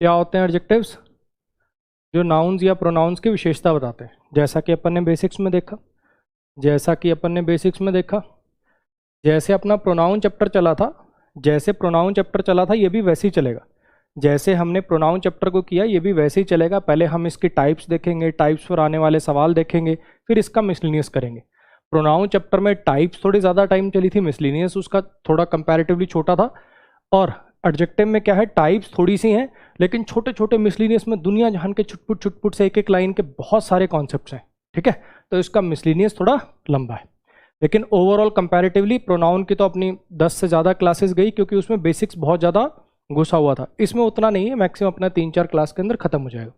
क्या होते हैं एडजेक्टिव्स? जो नाउन्स या प्रोनाउंस की विशेषता बताते हैं, जैसा कि अपन ने बेसिक्स में देखा, जैसे अपना प्रोनाउन चैप्टर चला था, ये भी वैसे ही चलेगा। जैसे हमने प्रोनाउन चैप्टर को किया ये भी वैसे ही चलेगा। पहले हम इसकी टाइप्स देखेंगे, टाइप्स पर आने वाले सवाल देखेंगे, फिर इसका मिसलिनियस करेंगे। प्रोनाउन चैप्टर में टाइप्स थोड़ी ज़्यादा टाइम चली थी, मिसलिनियस उसका थोड़ा कंपैरेटिवली छोटा था। और एडजेक्टिव में क्या है, टाइप्स थोड़ी सी हैं लेकिन छोटे छोटे मिसलिनियस में दुनिया जहान के छुटपुट से एक एक लाइन के बहुत सारे कॉन्सेप्ट्स हैं। ठीक है, तो इसका मिसलिनियस थोड़ा लंबा है, लेकिन ओवरऑल कंपैरेटिवली प्रोनाउन की तो अपनी 10 से ज़्यादा क्लासेस गई, क्योंकि उसमें बेसिक्स बहुत ज़्यादा घुसा हुआ था। इसमें उतना नहीं है, मैक्सिमम अपना 3-4 क्लास के अंदर खत्म हो जाएगा।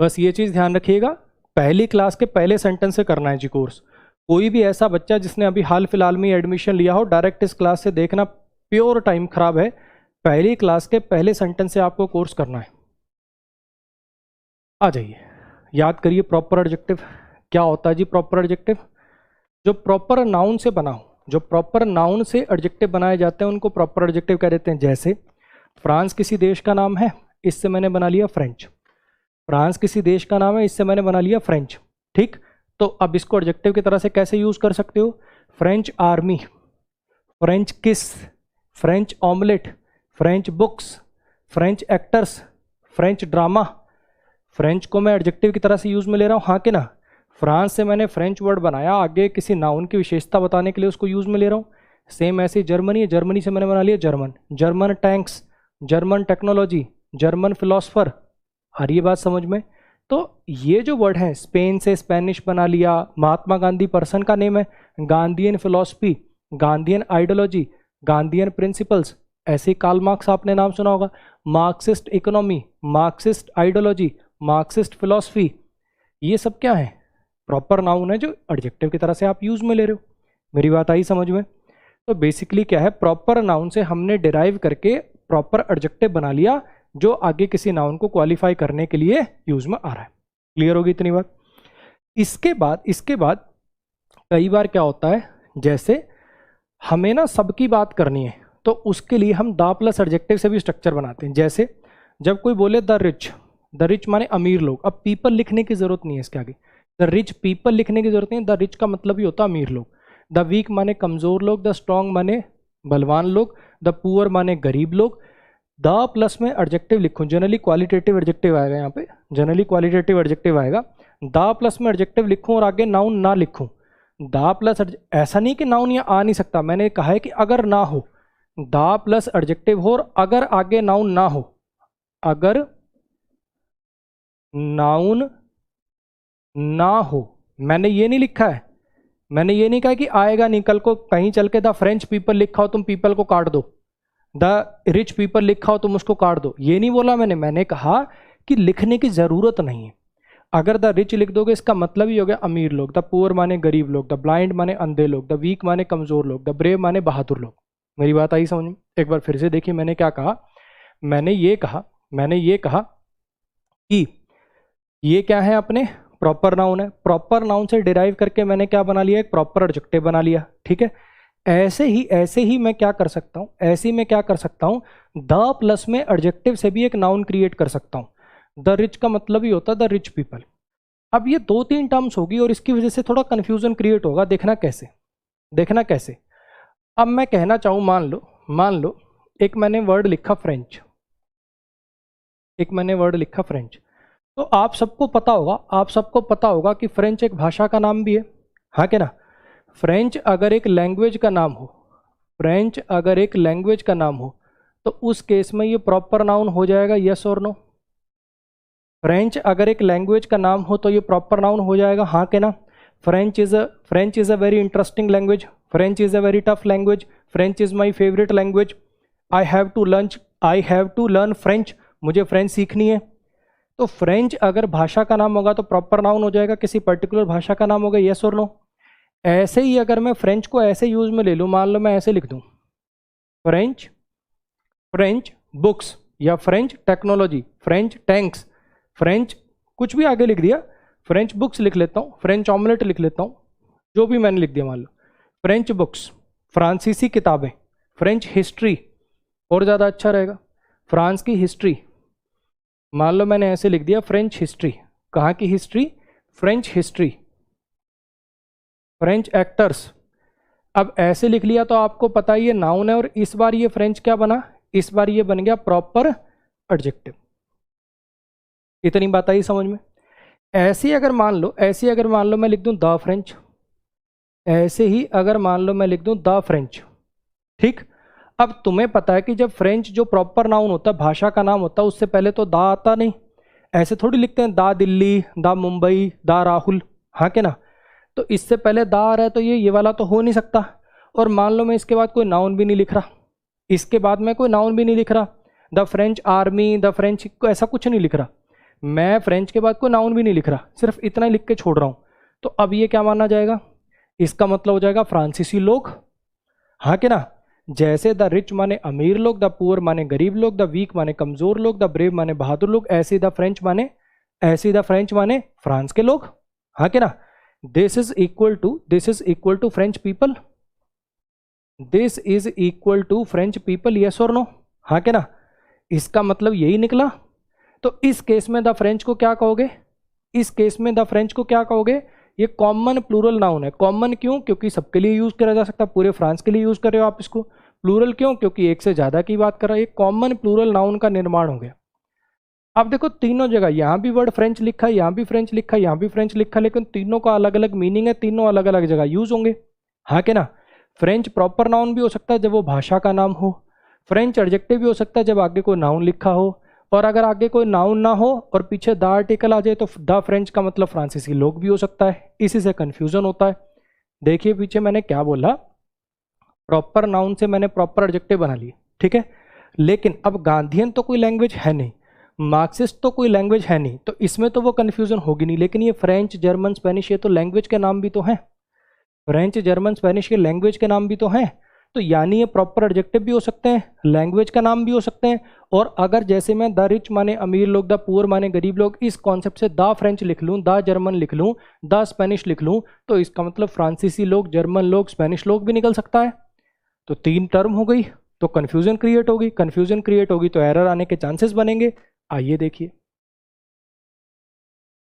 बस ये चीज़ ध्यान रखिएगा, पहली क्लास के पहले सेंटेंस से करना है जी कोर्स। कोई भी ऐसा बच्चा जिसने अभी हाल फिलहाल में एडमिशन लिया हो, डायरेक्ट इस क्लास से देखना प्योर टाइम खराब है। पहली क्लास के पहले सेंटेंस से आपको कोर्स करना है। आ जाइए, याद करिए प्रॉपर एडजेक्टिव क्या होता है जी। प्रॉपर एडजेक्टिव जो प्रॉपर नाउन से बना हो, जो प्रॉपर नाउन से एडजेक्टिव बनाए जाते हैं उनको प्रॉपर एडजेक्टिव कह देते हैं। जैसे फ्रांस किसी देश का नाम है, इससे मैंने बना लिया फ्रेंच। फ्रांस किसी देश का नाम है, इससे मैंने बना लिया फ्रेंच। ठीक, तो अब इसको एडजेक्टिव की तरह से कैसे यूज कर सकते हो? फ्रेंच आर्मी, फ्रेंच किस, French omelette, French books, French actors, French drama. French को मैं एडजेक्टिव की तरह से यूज में ले रहा हूँ, हाँ कि ना। फ्रांस से मैंने फ्रेंच वर्ड बनाया, आगे किसी नाउन की विशेषता बताने के लिए उसको यूज में ले रहा हूँ। सेम ऐसे जर्मनी है, जर्मनी से मैंने बना लिया German, German tanks, German technology, German philosopher. आ रही है बात समझ में? तो ये जो वर्ड है, स्पेन से स्पेनिश बना लिया। महात्मा गांधी पर्सन का नेम है, Gandhian philosophy, Gandhian ideology, Gandhian principles. ऐसे कार्ल मार्क्स आपने नाम सुना होगा, Marxist economy, Marxist ideology, Marxist philosophy. ये सब क्या है? प्रॉपर नाउन है जो एडजेक्टिव की तरह से आप यूज में ले रहे हो। मेरी बात आई समझ में? तो बेसिकली क्या है, प्रॉपर नाउन से हमने डिराइव करके प्रॉपर एडजेक्टिव बना लिया जो आगे किसी नाउन को क्वालिफाई करने के लिए यूज में आ रहा है। क्लियर होगी इतनी बात? इसके बाद कई बार क्या होता है, जैसे हमें ना सबकी बात करनी है तो उसके लिए हम द प्लस एडजेक्टिव से भी स्ट्रक्चर बनाते हैं। जैसे जब कोई बोले द रिच माने अमीर लोग, अब पीपल लिखने की जरूरत नहीं है इसके आगे, द रिच पीपल लिखने की जरूरत नहीं है। द रिच का मतलब ही होता है अमीर लोग। द वीक माने कमजोर लोग, द स्ट्रांग माने बलवान लोग, द पुअर माने गरीब लोग। द प्लस में एडजेक्टिव लिखूं, जनरली क्वालिटेटिव एडजेक्टिव आएगा यहाँ पे, जनरली क्वालिटेटिव एडजेक्टिव आएगा। द प्लस में एडजेक्टिव लिखूं और आगे नाउन ना लिखूं। द प्लस ऐसा नहीं कि नाउन यहाँ आ नहीं सकता, मैंने कहा है कि अगर ना हो, द प्लस एडजेक्टिव हो और अगर आगे नाउन ना हो, अगर नाउन ना हो। मैंने ये नहीं लिखा है, मैंने ये नहीं कहा कि आएगा नहीं, कल को कहीं चल के द फ्रेंच पीपल लिखा हो तुम पीपल को काट दो, द रिच पीपल लिखा हो तुम उसको काट दो, ये नहीं बोला मैंने कहा कि लिखने की जरूरत नहीं है। अगर द रिच लिख दोगे इसका मतलब ही हो गया अमीर लोग, द पुअर माने गरीब लोग, द ब्लाइंड माने अंधे लोग, द वीक माने कमजोर लोग, द ब्रेव माने बहादुर लोग। मेरी बात आई समझ में? एक बार फिर से देखिए, मैंने क्या कहा, मैंने ये कहा कि ये क्या है, अपने प्रॉपर नाउन है। प्रॉपर नाउन से डिराइव करके मैंने क्या बना लिया, एक प्रॉपर एडजेक्टिव बना लिया। ठीक है, ऐसे ही मैं क्या कर सकता हूं, द प्लस में एडजेक्टिव से भी एक नाउन क्रिएट कर सकता हूं। द रिच का मतलब ही होता है द रिच पीपल। अब ये 2-3 टर्म्स होगी और इसकी वजह से थोड़ा कंफ्यूजन क्रिएट होगा। देखना कैसे। अब मैं कहना चाहूं, मान लो एक मैंने वर्ड लिखा फ्रेंच, तो आप सबको पता होगा कि फ्रेंच एक भाषा का नाम भी है, हाँ क्या ना। फ्रेंच अगर एक लैंग्वेज का नाम हो, तो उस केस में ये प्रॉपर नाउन हो जाएगा, यस और नो? फ्रेंच अगर एक लैंग्वेज का नाम हो तो ये प्रॉपर नाउन हो जाएगा, हाँ के ना। French is a very interesting language, French is a very tough language, French is my favourite language, I have to learn French, मुझे फ्रेंच सीखनी है। तो फ्रेंच अगर भाषा का नाम होगा तो प्रॉपर नाउन हो जाएगा, किसी पर्टिकुलर भाषा का नाम होगा, यस और नो? ऐसे ही अगर मैं फ्रेंच को ऐसे यूज में ले लूँ, मान लो मैं ऐसे लिख दूँ, फ्रेंच बुक्स या French technology, French tanks, French कुछ भी आगे लिख दिया, फ्रेंच बुक्स लिख लेता हूँ, फ्रेंच ऑमलेट लिख लेता हूँ, जो भी मैंने लिख दिया मान लो। फ्रेंच बुक्स, फ्रांसीसी किताबें, फ्रेंच हिस्ट्री, और ज़्यादा अच्छा रहेगा। फ्रांस की हिस्ट्री, मान लो मैंने ऐसे लिख दिया फ्रेंच हिस्ट्री। कहाँ की history? French history. French actors, अब ऐसे लिख लिया तो आपको पता ही है नाउन है, और इस बार ये फ्रेंच क्या बना? इस बार ये बन गया प्रॉपर एडजेक्टिव। इतनी बात आई समझ में? ऐसे ही अगर मान लो मैं लिख दूं द फ्रेंच, ऐसे ही अगर मान लो मैं लिख दूं द फ्रेंच, ठीक। अब तुम्हें पता है कि जब फ्रेंच जो प्रॉपर नाउन होता है, भाषा का नाम होता है, उससे पहले तो दा आता नहीं। ऐसे थोड़ी लिखते हैं दा दिल्ली, दा मुंबई, दा राहुल, हाँ के ना? तो इससे पहले दा आ रहा है तो ये वाला तो हो नहीं सकता। और मान लो मैं इसके बाद कोई नाउन भी नहीं लिख रहा, इसके बाद मैं कोई नाउन भी नहीं लिख रहा, the French army, the French, ऐसा कुछ नहीं लिख रहा, मैं फ्रेंच के बाद कोई नाउन भी नहीं लिख रहा, सिर्फ इतना ही लिख के छोड़ रहा हूं। तो अब ये क्या माना जाएगा? इसका मतलब हो जाएगा फ्रांसीसी लोग, हाँ के ना? जैसे द रिच माने अमीर लोग, द पुअर माने गरीब लोग, द वीक माने कमजोर लोग, द ब्रेव माने बहादुर लोग, ऐसे द फ्रेंच माने फ्रांस के लोग, हाँ के ना? This is equal to French people, this is equal to French people, yes और नो, हाँ के ना? इसका मतलब यही निकला। तो इस केस में द फ्रेंच को क्या कहोगे? इस केस में द फ्रेंच को क्या कहोगे? ये कॉमन प्लूरल नाउन है। कॉमन क्यों? क्योंकि सबके लिए यूज करा जा सकता है, पूरे फ्रांस के लिए यूज कर रहे हो आप इसको। प्लूरल क्यों? क्योंकि एक से ज्यादा की बात कर रहा है। एक कॉमन प्लूरल नाउन का निर्माण हो गया। अब देखो तीनों जगह, यहां भी वर्ड फ्रेंच लिखा है, यहां भी फ्रेंच लिखा है, यहां भी फ्रेंच लिखा है, लेकिन तीनों का अलग अलग मीनिंग है, तीनों अलग अलग जगह यूज होंगे, हाँ के ना? फ्रेंच प्रॉपर नाउन भी हो सकता है जब वो भाषा का नाम हो, फ्रेंच एडजेक्टिव भी हो सकता है जब आगे कोई नाउन लिखा हो, और अगर आगे कोई नाउन ना हो और पीछे द आर्टिकल आ जाए तो द फ्रेंच का मतलब फ्रांसीसी लोग भी हो सकता है। इसी से कंफ्यूजन होता है। देखिए पीछे मैंने क्या बोला, प्रॉपर नाउन से मैंने प्रॉपर एडजेक्टिव बना लिए, ठीक है। लेकिन अब गांधीयन तो कोई लैंग्वेज है नहीं, मार्क्सिस्ट तो कोई लैंग्वेज है नहीं, तो इसमें तो वो कंफ्यूजन होगी नहीं। लेकिन ये फ्रेंच, जर्मन, स्पेनिश, ये तो लैंग्वेज के नाम भी तो हैं। फ्रेंच, जर्मन, स्पेनिश के लैंग्वेज के नाम भी तो हैं। तो यानी ये प्रॉपर एडजेक्टिव भी हो सकते हैं, लैंग्वेज का नाम भी हो सकते हैं। और अगर जैसे मैं द रिच माने अमीर लोग, द पुअर माने गरीब लोग, इस कॉन्सेप्ट से द फ्रेंच लिख लूँ, द जर्मन लिख लूँ, द स्पेनिश लिख लूँ, तो इसका मतलब फ्रांसीसी लोग, जर्मन लोग, स्पेनिश लोग भी निकल सकता है। तो तीन टर्म हो गई, तो कंफ्यूजन क्रिएट होगी, कंफ्यूजन क्रिएट होगी तो एरर आने के चांसेस बनेंगे। आइए देखिए,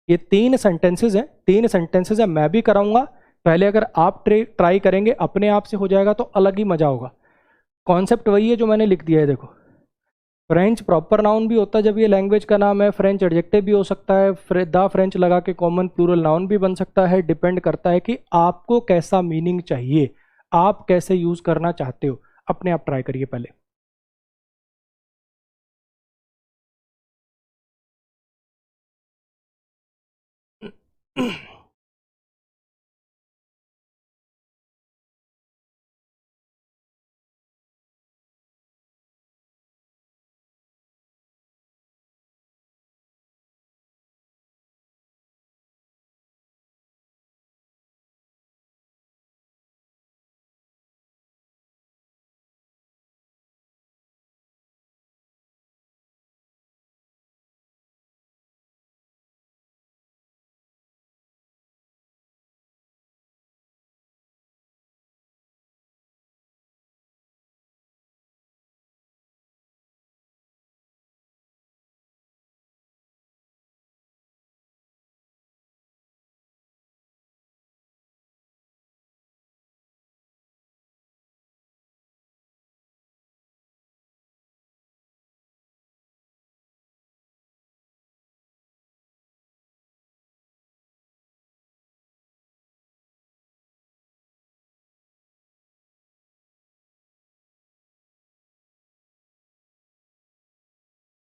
ये तीन सेंटेंसेज है, मैं भी कराऊंगा। पहले अगर आप ट्राई करेंगे, अपने आप से हो जाएगा तो अलग ही मजा होगा। कॉन्सेप्ट वही है जो मैंने लिख दिया है। देखो, फ्रेंच प्रॉपर नाउन भी होता है जब ये लैंग्वेज का नाम है, फ्रेंच एडजेक्टिव भी हो सकता है, द फ्रेंच लगा के कॉमन प्लूरल नाउन भी बन सकता है। डिपेंड करता है कि आपको कैसा मीनिंग चाहिए, आप कैसे यूज करना चाहते हो। अपने आप ट्राई करिए पहले।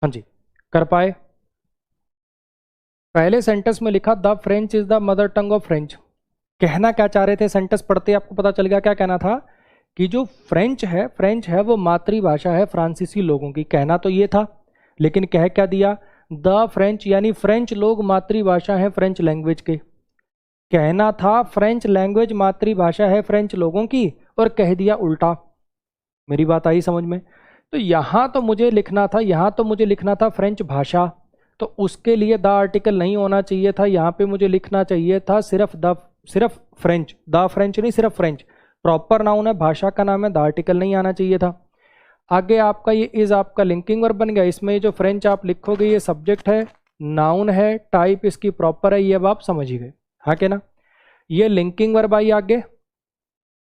हाँ जी, कर पाए? पहले सेंटेंस में लिखा the French is the mother tongue of French. कहना क्या चाह रहे थे? सेंटेंस पढ़ते ही आपको पता चल गया क्या कहना था, कि जो फ्रेंच है वो मातृभाषा है फ्रांसीसी लोगों की। कहना तो ये था, लेकिन कह क्या दिया? द फ्रेंच, यानी फ्रेंच लोग मातृभाषा है फ्रेंच लैंग्वेज के। कहना था फ्रेंच लैंग्वेज मातृभाषा है फ्रेंच लोगों की, और कह दिया उल्टा। मेरी बात आई समझ में? तो यहां तो मुझे लिखना था फ्रेंच भाषा, तो उसके लिए द आर्टिकल नहीं होना चाहिए था। यहाँ पे मुझे लिखना चाहिए था सिर्फ फ्रेंच, द फ्रेंच नहीं, सिर्फ फ्रेंच। प्रॉपर नाउन है, भाषा का नाम है, द आर्टिकल नहीं आना चाहिए था। आगे आपका ये इज आपका लिंकिंग वर्ब बन गया। इसमें ये जो फ्रेंच आप लिखोगे ये सब्जेक्ट है, नाउन है, टाइप इसकी प्रॉपर है, ये अब आप समझ ही गए, हाँ के ना। ये लिंकिंग वर्ब आई आगे।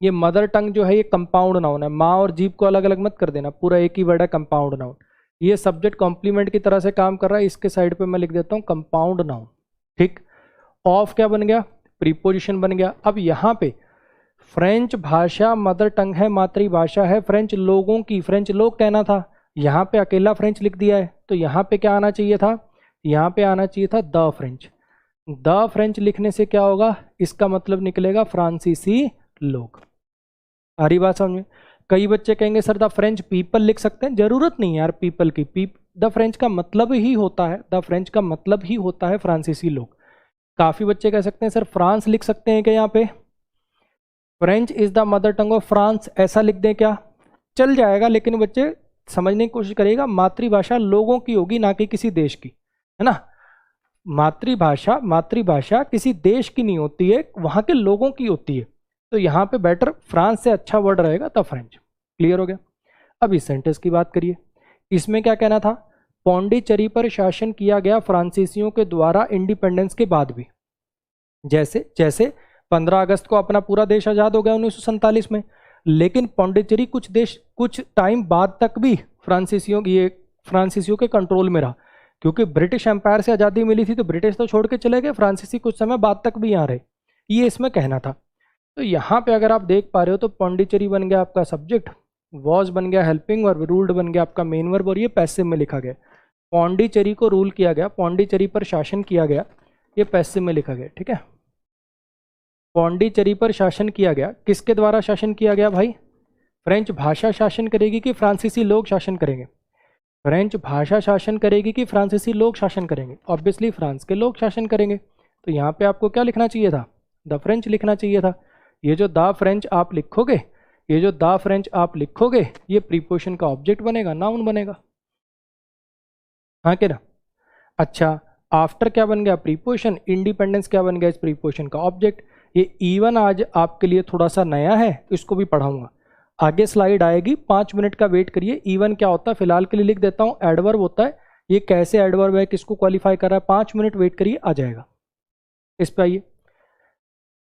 ये मदर टंग जो है ये कंपाउंड नाउन है, माँ और जीभ को अलग अलग मत कर देना, पूरा एक ही वर्ड है कंपाउंड नाउन। ये सब्जेक्ट कॉम्प्लीमेंट की तरह से काम कर रहा है, इसके साइड पे मैं लिख देता हूँ कंपाउंड नाउन, ठीक। ऑफ क्या बन गया, प्रीपोजिशन बन गया। अब यहाँ पे फ्रेंच भाषा मदर टंग है, मातृभाषा है फ्रेंच लोगों की, फ्रेंच लोग कहना था, यहाँ पे अकेला फ्रेंच लिख दिया है, तो यहाँ पे क्या आना चाहिए था, यहाँ पे आना चाहिए था द फ्रेंच। द फ्रेंच लिखने से क्या होगा, इसका मतलब निकलेगा फ्रांसीसी लोग। आ रही बात समझ में। कई बच्चे कहेंगे सर द फ्रेंच पीपल लिख सकते हैं, जरूरत नहीं यार पीपल की, द फ्रेंच का मतलब ही होता है, द फ्रेंच का मतलब ही होता है फ्रांसीसी लोग। काफी बच्चे कह सकते हैं सर फ्रांस लिख सकते हैं क्या, यहाँ पे French is the mother tongue of France ऐसा लिख दें क्या, चल जाएगा, लेकिन बच्चे समझने की कोशिश करिएगा मातृभाषा लोगों की होगी ना कि किसी देश की, है ना। मातृभाषा किसी देश की नहीं होती है, वहां के लोगों की होती है, तो यहाँ पे बेटर फ्रांस से अच्छा वर्ड रहेगा द फ्रेंच। क्लियर हो गया। अब इस सेंटेंस की बात करिए, इसमें क्या कहना था, पौंडीचेरी पर शासन किया गया फ्रांसीसियों के द्वारा इंडिपेंडेंस के बाद भी। जैसे 15 अगस्त को अपना पूरा देश आजाद हो गया 1947 में, लेकिन पौंडीचेरी कुछ टाइम बाद तक भी फ्रांसीसियों के कंट्रोल में रहा, क्योंकि ब्रिटिश एम्पायर से आज़ादी मिली थी तो ब्रिटिश तो छोड़ के चले गए, फ्रांसीसी कुछ समय बाद तक भी यहाँ रहे, ये इसमें कहना था। तो यहाँ पे अगर आप देख पा रहे हो तो पौंडीचेरी बन गया आपका सब्जेक्ट, वॉज बन गया हेल्पिंग वर्ब, रूल्ड बन गया आपका मेन वर्ब, और ये पैसिव में लिखा गया। पौंडीचेरी को रूल किया गया, पौंडीचेरी पर शासन किया गया, ये पैसिव में लिखा गया, ठीक है। पौंडीचेरी पर शासन किया गया, किसके द्वारा शासन किया गया भाई, फ्रेंच भाषा शासन करेगी कि फ्रांसीसी लोग शासन करेंगे, फ्रेंच भाषा शासन करेगी कि फ्रांसीसी लोग शासन करेंगे, ऑब्वियसली फ्रांस के लोग शासन करेंगे। तो यहाँ पे आपको क्या लिखना चाहिए था, द फ्रेंच लिखना चाहिए था। ये जो द फ्रेंच आप लिखोगे, ये प्रीपोजिशन का ऑब्जेक्ट बनेगा, नाउन बनेगा, हाँ के ना। अच्छा, आफ्टर क्या बन गया, प्रीपोजिशन, इंडिपेंडेंस क्या बन गया इस प्रीपोजिशन का ऑब्जेक्ट। ये इवन आज आपके लिए थोड़ा सा नया है, इसको भी पढ़ाऊंगा, आगे स्लाइड आएगी, 5 मिनट का वेट करिए। इवन क्या होता है फिलहाल के लिए लिख देता हूँ, एडवर्ब होता है, ये कैसे एडवर्ब है, किसको क्वालिफाई कर रहा है, 5 मिनट वेट करिए, आ जाएगा। इस पे आइए,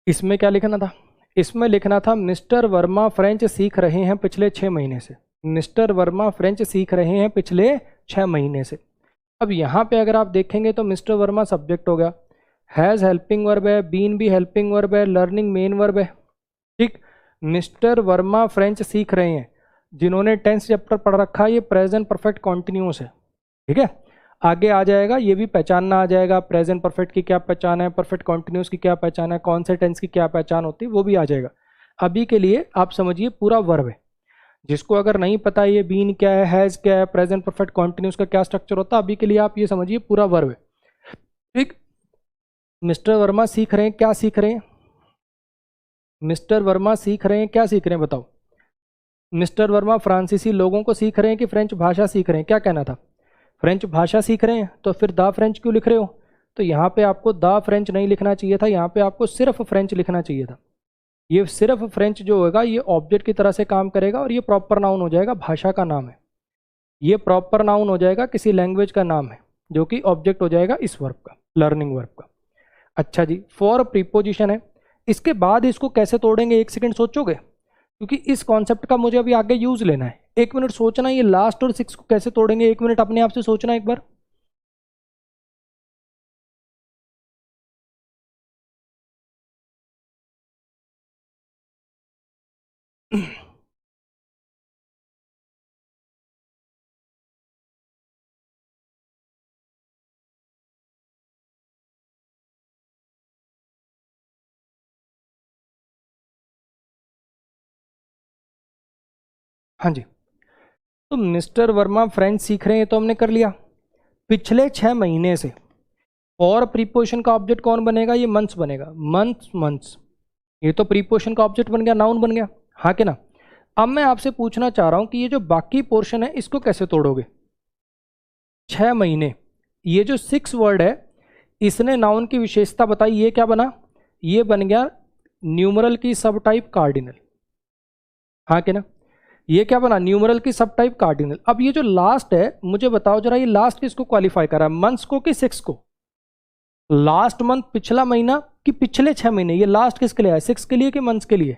इसमें क्या लिखना था, इसमें लिखना था मिस्टर वर्मा फ्रेंच सीख रहे हैं पिछले 6 महीने से, मिस्टर वर्मा फ्रेंच सीख रहे हैं पिछले 6 महीने से। अब यहाँ पे अगर आप देखेंगे तो मिस्टर वर्मा सब्जेक्ट हो गया, हैज़ हेल्पिंग वर्ब है, बीन भी हेल्पिंग वर्ब है, लर्निंग मेन वर्ब है, ठीक। मिस्टर वर्मा फ्रेंच सीख रहे हैं, जिन्होंने टेंस चैप्टर पढ़ रखा है ये प्रेजेंट परफेक्ट कॉन्टिन्यूस है, ठीक है। आगे आ जाएगा, ये भी पहचानना आ जाएगा, प्रेजेंट परफेक्ट की क्या पहचान है, परफेक्ट कॉन्टिन्यूस की क्या पहचान है, कौन से टेंस की क्या पहचान होती है, वो भी आ जाएगा। अभी के लिए आप समझिए पूरा वर्ब है, जिसको अगर नहीं पता ये बीन क्या है, हैज़ क्या है, प्रेजेंट परफेक्ट कॉन्टिन्यूस का क्या स्ट्रक्चर होता है, अभी के लिए आप ये समझिए पूरा वर्ब है, ठीक। मिस्टर वर्मा सीख रहे हैं, क्या सीख रहे हैं, मिस्टर वर्मा सीख रहे हैं, क्या सीख रहे हैं बताओ। मिस्टर वर्मा फ्रांसीसी लोगों को सीख रहे हैं कि फ्रेंच भाषा सीख रहे हैं, क्या कहना था, फ्रेंच भाषा सीख रहे हैं, तो फिर द फ्रेंच क्यों लिख रहे हो, तो यहाँ पे आपको द फ्रेंच नहीं लिखना चाहिए था, यहाँ पे आपको सिर्फ फ्रेंच लिखना चाहिए था। ये सिर्फ फ्रेंच जो होगा ये ऑब्जेक्ट की तरह से काम करेगा, और ये प्रॉपर नाउन हो जाएगा, भाषा का नाम है, ये प्रॉपर नाउन हो जाएगा, किसी लैंग्वेज का नाम है, जो कि ऑब्जेक्ट हो जाएगा इस वर्ब का, लर्निंग वर्ब का। अच्छा जी, फॉर प्रीपोजिशन है, इसके बाद इसको कैसे तोड़ेंगे, 1 सेकंड सोचोगे, क्योंकि इस कॉन्सेप्ट का मुझे अभी आगे यूज लेना है। 1 मिनट सोचना, ये लास्ट और 6 को कैसे तोड़ेंगे, 1 मिनट अपने आप से सोचना एक बार। हाँ जी, तो मिस्टर वर्मा फ्रेंच सीख रहे हैं तो हमने कर लिया, पिछले 6 महीने से, और प्रीपोजिशन का ऑब्जेक्ट कौन बनेगा, ये मंथ्स बनेगा, मंथ्स, ये तो प्रीपोजिशन का ऑब्जेक्ट बन गया, नाउन बन गया, हाँ के ना। अब मैं आपसे पूछना चाह रहा हूं कि ये जो बाकी पोर्शन है इसको कैसे तोड़ोगे, 6 महीने, ये जो 6 वर्ड है इसने नाउन की विशेषता बताई, ये क्या बना, ये बन गया न्यूमरल की सब टाइप कार्डिनल, हाँ के ना। ये क्या बना, न्यूमरल की सब टाइप कार्डिनल। अब ये जो लास्ट है, मुझे बताओ जरा, ये लास्ट किसको क्वालिफाई करा है, मंथ्स को कि 6 को? लास्ट मंथ पिछला महीना कि पिछले 6 महीने? ये लास्ट किसके लिए है, 6 के लिए कि मंथ्स के लिए?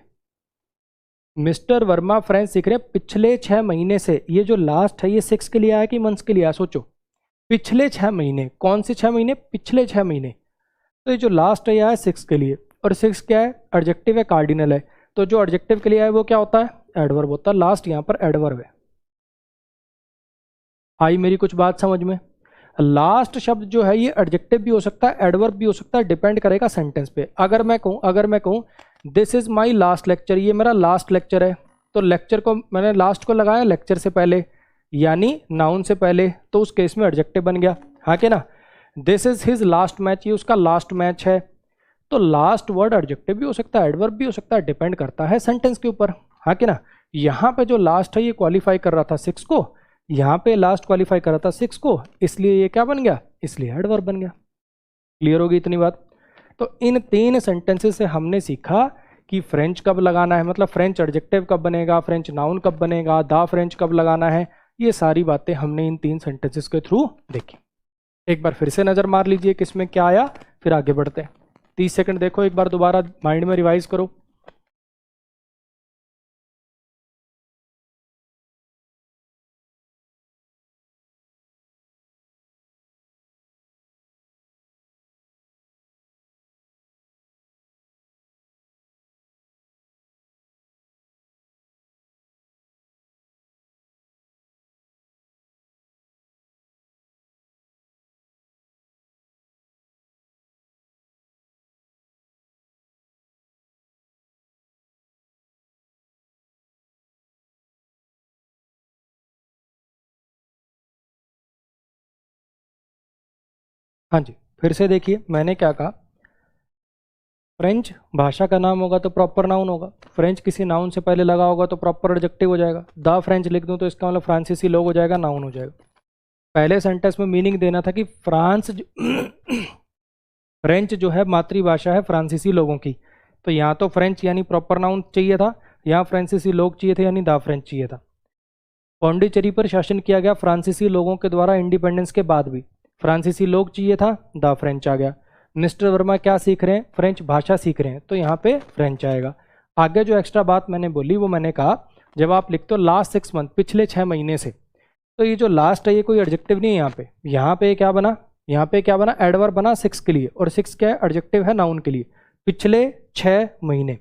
मिस्टर वर्मा फ्रेंड्स सीख रहे हैं पिछले 6 महीने से, ये जो लास्ट है ये 6 के लिए आया कि मंथ्स के लिए आया? सोचो, पिछले 6 महीने, कौन से 6 महीने, पिछले 6 महीने। तो ये जो लास्ट है यह है 6 के लिए, और 6 क्या है, एडजेक्टिव है, कार्डिनल है। तो जो एडजेक्टिव के लिए है वो क्या होता है, एडवर्ब होता है। लास्ट यहाँ पर एडवर्ब है। आई मेरी कुछ बात समझ में? लास्ट शब्द जो है ये एडजेक्टिव भी हो सकता है, एडवर्ब भी हो सकता है, डिपेंड करेगा सेंटेंस पे। अगर मैं कहूँ this is my last lecture, ये मेरा लास्ट लेक्चर है, तो लेक्चर को मैंने लास्ट को लगाया लेक्चर से पहले, यानी नाउन से पहले, तो उस केस में एडजेक्टिव बन गया, हाँ कि ना। This is his last match, ये उसका लास्ट मैच है, तो लास्ट वर्ड एडजेक्टिव भी हो सकता है, एडवर्ब भी हो सकता है, डिपेंड करता है सेंटेंस के ऊपर, हाँ कि ना। यहाँ पे जो लास्ट है ये क्वालिफाई कर रहा था 6 को, यहाँ पे लास्ट क्वालिफाई कर रहा था 6 को, इसलिए ये क्या बन गया, इसलिए एडवर्ब बन गया। क्लियर होगी इतनी बात? तो इन 3 सेंटेंसेस से हमने सीखा कि फ्रेंच कब लगाना है, मतलब फ्रेंच एडजेक्टिव कब बनेगा, फ्रेंच नाउन कब बनेगा, द फ्रेंच कब लगाना है, ये सारी बातें हमने इन 3 सेंटेंसेस के थ्रू देखी। एक बार फिर से नज़र मार लीजिए किसमें क्या आया, फिर आगे बढ़ते हैं। 30 सेकंड देखो, एक बार दोबारा माइंड में रिवाइज करो। हाँ जी, फिर से देखिए मैंने क्या कहा, फ्रेंच भाषा का नाम होगा तो प्रॉपर नाउन होगा, फ्रेंच किसी नाउन से पहले लगा होगा तो प्रॉपर एडजेक्टिव हो जाएगा, द फ्रेंच लिख दूं तो इसका मतलब फ्रांसीसी लोग हो जाएगा, नाउन हो जाएगा। पहले सेंटेंस में मीनिंग देना था कि फ्रेंच जो है मातृभाषा है फ्रांसीसी लोगों की, तो यहाँ तो फ्रेंच यानी प्रॉपर नाउन चाहिए था, यहाँ फ्रांसीसी लोग चाहिए थे यानी द फ्रेंच चाहिए था। पौंडीचेरी पर शासन किया गया फ्रांसीसी लोगों के द्वारा इंडिपेंडेंस के बाद भी, फ्रांसीसी लोग चाहिए था, द फ्रेंच आ गया। मिस्टर वर्मा क्या सीख रहे हैं, फ्रेंच भाषा सीख रहे हैं, तो यहाँ पे फ्रेंच आएगा। आगे जो एक्स्ट्रा बात मैंने बोली वो मैंने कहा, जब आप लिखते हो लास्ट 6 मंथ, पिछले 6 महीने से, तो ये जो लास्ट है ये कोई एडजेक्टिव नहीं है यहाँ पे। यहाँ पे क्या बना, यहाँ पे क्या बना, एडवर्ब बना 6 के लिए, और 6 क्या है, एडजेक्टिव है नाउन के लिए, पिछले 6 महीने।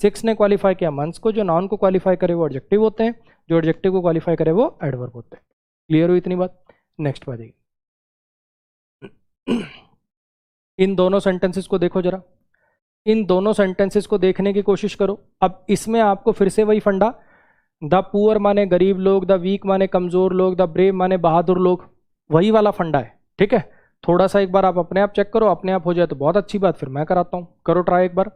6 ने क्वालिफाई किया मंथ्स को, जो नाउन को क्वालिफाई करे वो एडजेक्टिव होते हैं, जो एडजेक्टिव को क्वालिफाई करे वो एडवर्ब होते हैं। क्लियर हुई इतनी बात? नेक्स्ट बात देखिए, इन दोनों सेंटेंसेस को देखो जरा, इन दोनों सेंटेंसेस को देखने की कोशिश करो। अब इसमें आपको फिर से वही फंडा, द पुअर माने गरीब लोग, द वीक माने कमजोर लोग, द ब्रेव माने बहादुर लोग, वही वाला फंडा है, ठीक है। थोड़ा सा एक बार आप अपने आप चेक करो, अपने आप हो जाए तो बहुत अच्छी बात, फिर मैं कराता हूं, करो ट्राई एक बार।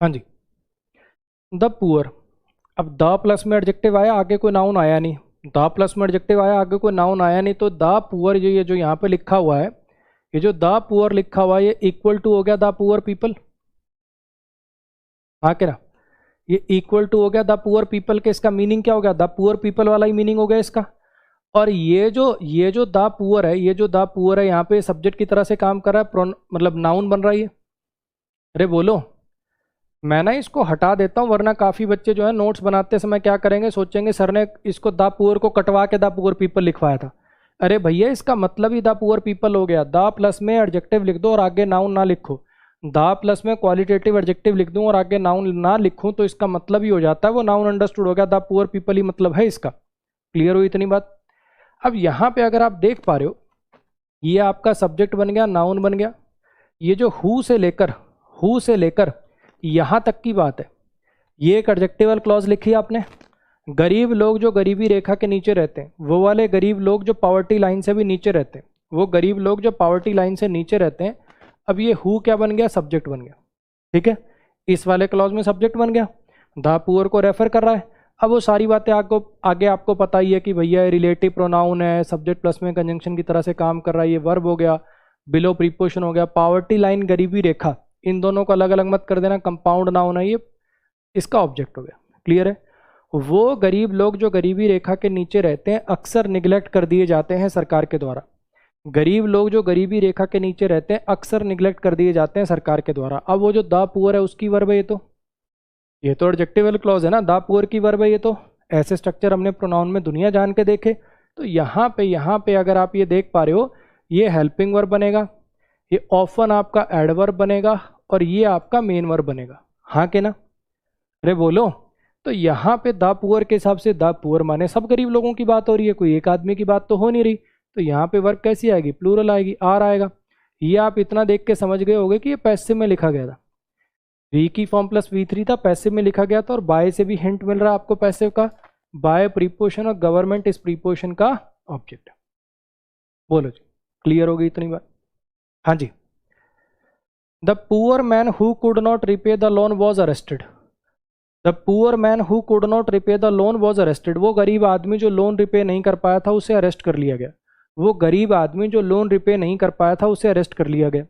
हाँ जी, द पुअर, अब द प्लस में एडजेक्टिव आया, आगे कोई नाउन आया नहीं, द प्लस में एडजेक्टिव आया, आगे कोई नाउन आया नहीं, तो द पुअर जो ये जो यहाँ पे लिखा हुआ है, ये जो द पुअर लिखा हुआ है, ये इक्वल टू हो गया द पुअर पीपल, हाँ क्या, ये इक्वल टू हो गया द पुअर पीपल के, इसका मीनिंग क्या हो गया, द पुअर पीपल वाला ही मीनिंग हो गया इसका। और ये जो द पुअर है, ये जो द पुअर है यहाँ पे सब्जेक्ट की तरह से काम कर रहा है, मतलब नाउन बन रहा है ये। अरे बोलो, मैं ना इसको हटा देता हूँ, वरना काफ़ी बच्चे जो है नोट्स बनाते समय क्या करेंगे, सोचेंगे सर ने इसको द पुअर को कटवा के द पुअर पीपल लिखवाया था। अरे भैया, इसका मतलब ही द पुअर पीपल हो गया। द प्लस में एडजेक्टिव लिख दो और आगे नाउन ना लिखो, द प्लस में क्वालिटेटिव एडजेक्टिव लिख दूँ और आगे नाउन ना लिखूँ, तो इसका मतलब ही हो जाता है वो नाउन अंडरस्टूड हो गया, द पुअर पीपल ही मतलब है इसका। क्लियर हुई इतनी बात? अब यहाँ पे अगर आप देख पा रहे हो, ये आपका सब्जेक्ट बन गया, नाउन बन गया। ये जो हु से लेकर यहाँ तक की बात है। ये एक एडजेक्टिवल क्लॉज लिखी आपने, गरीब लोग जो गरीबी रेखा के नीचे रहते हैं, वो वाले गरीब लोग जो पॉवर्टी लाइन से भी नीचे रहते हैं, वो गरीब लोग जो पॉवर्टी लाइन से नीचे रहते हैं। अब ये हु क्या बन गया, सब्जेक्ट बन गया, ठीक है, इस वाले क्लॉज में सब्जेक्ट बन गया, द पुअर को रेफर कर रहा है। अब वो सारी बातें आगे आपको पता ही है कि भैया रिलेटिव प्रोनाउन है, सब्जेक्ट प्लस में कंजंक्शन की तरह से काम कर रहा है, ये वर्ब हो गया, बिलो प्रीपोजिशन हो गया, पॉवर्टी लाइन गरीबी रेखा, इन दोनों को अलग अलग मत कर देना, कंपाउंड नाउन है, ये इसका ऑब्जेक्ट हो गया। क्लियर है। वो गरीब लोग जो गरीबी रेखा के नीचे रहते हैं अक्सर निगलेक्ट कर दिए जाते हैं सरकार के द्वारा। गरीब लोग जो गरीबी रेखा के नीचे रहते हैं अक्सर निगलेक्ट कर दिए जाते हैं सरकार के द्वारा। अब वो जो द पुअर है उसकी वर्ब है, ये तो एडजेक्टिवल क्लॉज है ना, द पुअर की वर्ब है ये तो। ऐसे स्ट्रक्चर हमने प्रोनाउन में दुनिया जान के देखे। तो यहाँ पे अगर आप ये देख पा रहे हो, ये हेल्पिंग वर्ब बनेगा, ये ऑफन आपका एडवर्ब बनेगा और ये आपका मेन वर्ब बनेगा। हाँ के ना, अरे बोलो। तो यहाँ पे द पुअर के हिसाब से द पुअर माने सब गरीब लोगों की बात हो रही है, कोई एक आदमी की बात तो हो नहीं रही। तो यहाँ पे वर्ब कैसी आएगी, प्लूरल आएगी, आर आएगा। ये आप इतना देख के समझ गए होगे कि ये पैसिव में लिखा गया था, वी की फॉर्म प्लस V3 था, पैसिव में लिखा गया था। और बाय से भी हिंट मिल रहा है आपको पैसिव का, बाय प्रीपोजिशन और गवर्नमेंट इस प्रीपोजिशन का ऑब्जेक्ट। बोलो जी, क्लियर हो गई इतनी बात। हाँ जी, the poor man who could not repay the loan was arrested. The poor man who could not repay the loan was arrested. वो गरीब आदमी जो लोन रिपे नहीं कर पाया था उसे अरेस्ट कर लिया गया। वो गरीब आदमी जो लोन रिपे नहीं कर पाया था उसे अरेस्ट कर लिया गया।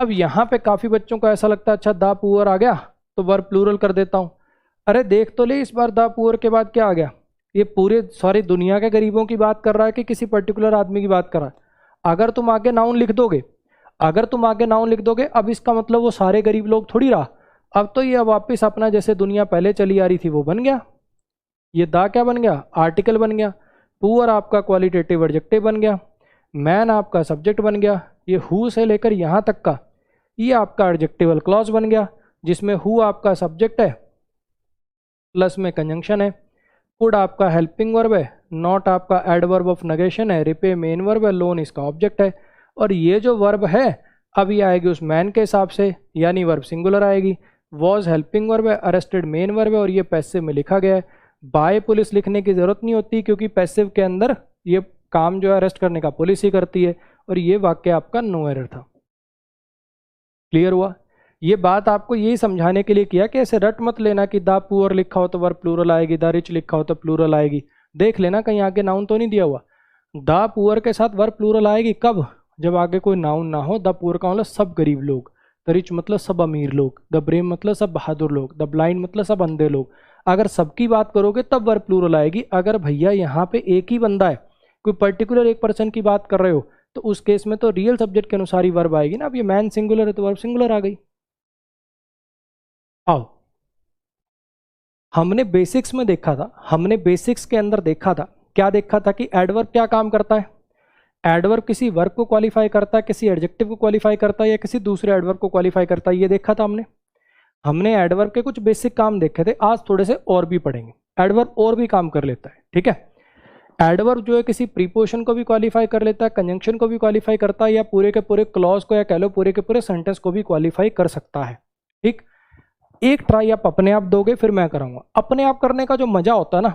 अब यहाँ पे काफ़ी बच्चों को ऐसा लगता है अच्छा द पुअर आ गया तो वर्ब प्लूरल कर देता हूँ। अरे देख तो ले, इस बार द पुअर के बाद क्या आ गया, ये पूरे सारी दुनिया के गरीबों की बात कर रहा है कि किसी पर्टिकुलर आदमी की बात कर रहा है। अगर तुम आगे नाउन लिख दोगे, अब इसका मतलब वो सारे गरीब लोग थोड़ी रहा। अब तो ये वापस अपना जैसे दुनिया पहले चली आ रही थी वो बन गया। ये द क्या बन गया, आर्टिकल बन गया। पुअर आपका क्वालिटेटिव एडजेक्टिव बन गया। मैन आपका सब्जेक्ट बन गया। ये हु से लेकर यहाँ तक का ये आपका एडजेक्टिवल क्लॉज बन गया, जिसमें हु आपका सब्जेक्ट है, प्लस में कंजंक्शन है, कुड आपका हेल्पिंग वर्ब है, नॉट आपका एडवर्ब ऑफ नेगेशन है, रिपे मेन वर्ब है, लोन इसका ऑब्जेक्ट है। और ये जो वर्ब है अब ये आएगी उस मैन के हिसाब से, यानी वर्ब सिंगुलर आएगी। वॉज हेल्पिंग वर्ब है, अरेस्टेड मेन वर्ब है, और ये पैसिव में लिखा गया है। बाय पुलिस लिखने की जरूरत नहीं होती क्योंकि पैसिव के अंदर ये काम जो है अरेस्ट करने का पुलिस ही करती है। और ये वाक्य आपका नो एरर था। क्लियर हुआ। ये बात आपको यही समझाने के लिए किया कि ऐसे रट मत लेना कि द पुअर लिखा हो तो वर्ब प्लूरल आएगी, द रिच लिखा हो तो प्लूरल आएगी। देख लेना कहीं आगे नाउन तो नहीं दिया हुआ। द पुअर के साथ वर्ब प्लूरल आएगी कब, जब आगे कोई नाउन ना हो। द पुअर का मतलब सब गरीब लोग, द रिच मतलब सब अमीर लोग, द ब्रेव मतलब सब बहादुर लोग, द ब्लाइंड मतलब सब अंधे लोग। अगर सबकी बात करोगे तब वर्ब प्लूरल आएगी। अगर भैया यहाँ पे एक ही बंदा है, कोई पर्टिकुलर एक पर्सन की बात कर रहे हो, तो उस केस में तो रियल सब्जेक्ट के अनुसार ही वर्ब आएगी ना। अब ये मैन सिंगुलर है तो वर्ब सिंगुलर आ गई। आओ, हमने बेसिक्स में देखा था, हमने बेसिक्स के अंदर देखा था, क्या देखा था कि एडवर्ब क्या काम करता है। एडवर्ब किसी वर्ब को क्वालिफाई करता है, किसी एडजेक्टिव को क्वालिफाई करता है, या किसी दूसरे एडवर्ब को क्वालिफाई करता है, ये देखा था हमने एडवर्ब के कुछ बेसिक काम देखे थे। आज थोड़े से और भी पढ़ेंगे। एडवर्ब और भी काम कर लेता है, ठीक है। एडवर्ब जो है किसी प्रीपोजिशन को भी क्वालिफाई कर लेता है, कंजंक्शन को भी क्वालिफाई करता है, या पूरे के पूरे क्लॉज को या कह लो पूरे के पूरे सेंटेंस को भी क्वालिफाई कर सकता है। ठीक, एक ट्राई आप अपने आप दोगे फिर मैं कराऊंगा। अपने आप करने का जो मजा होता है ना,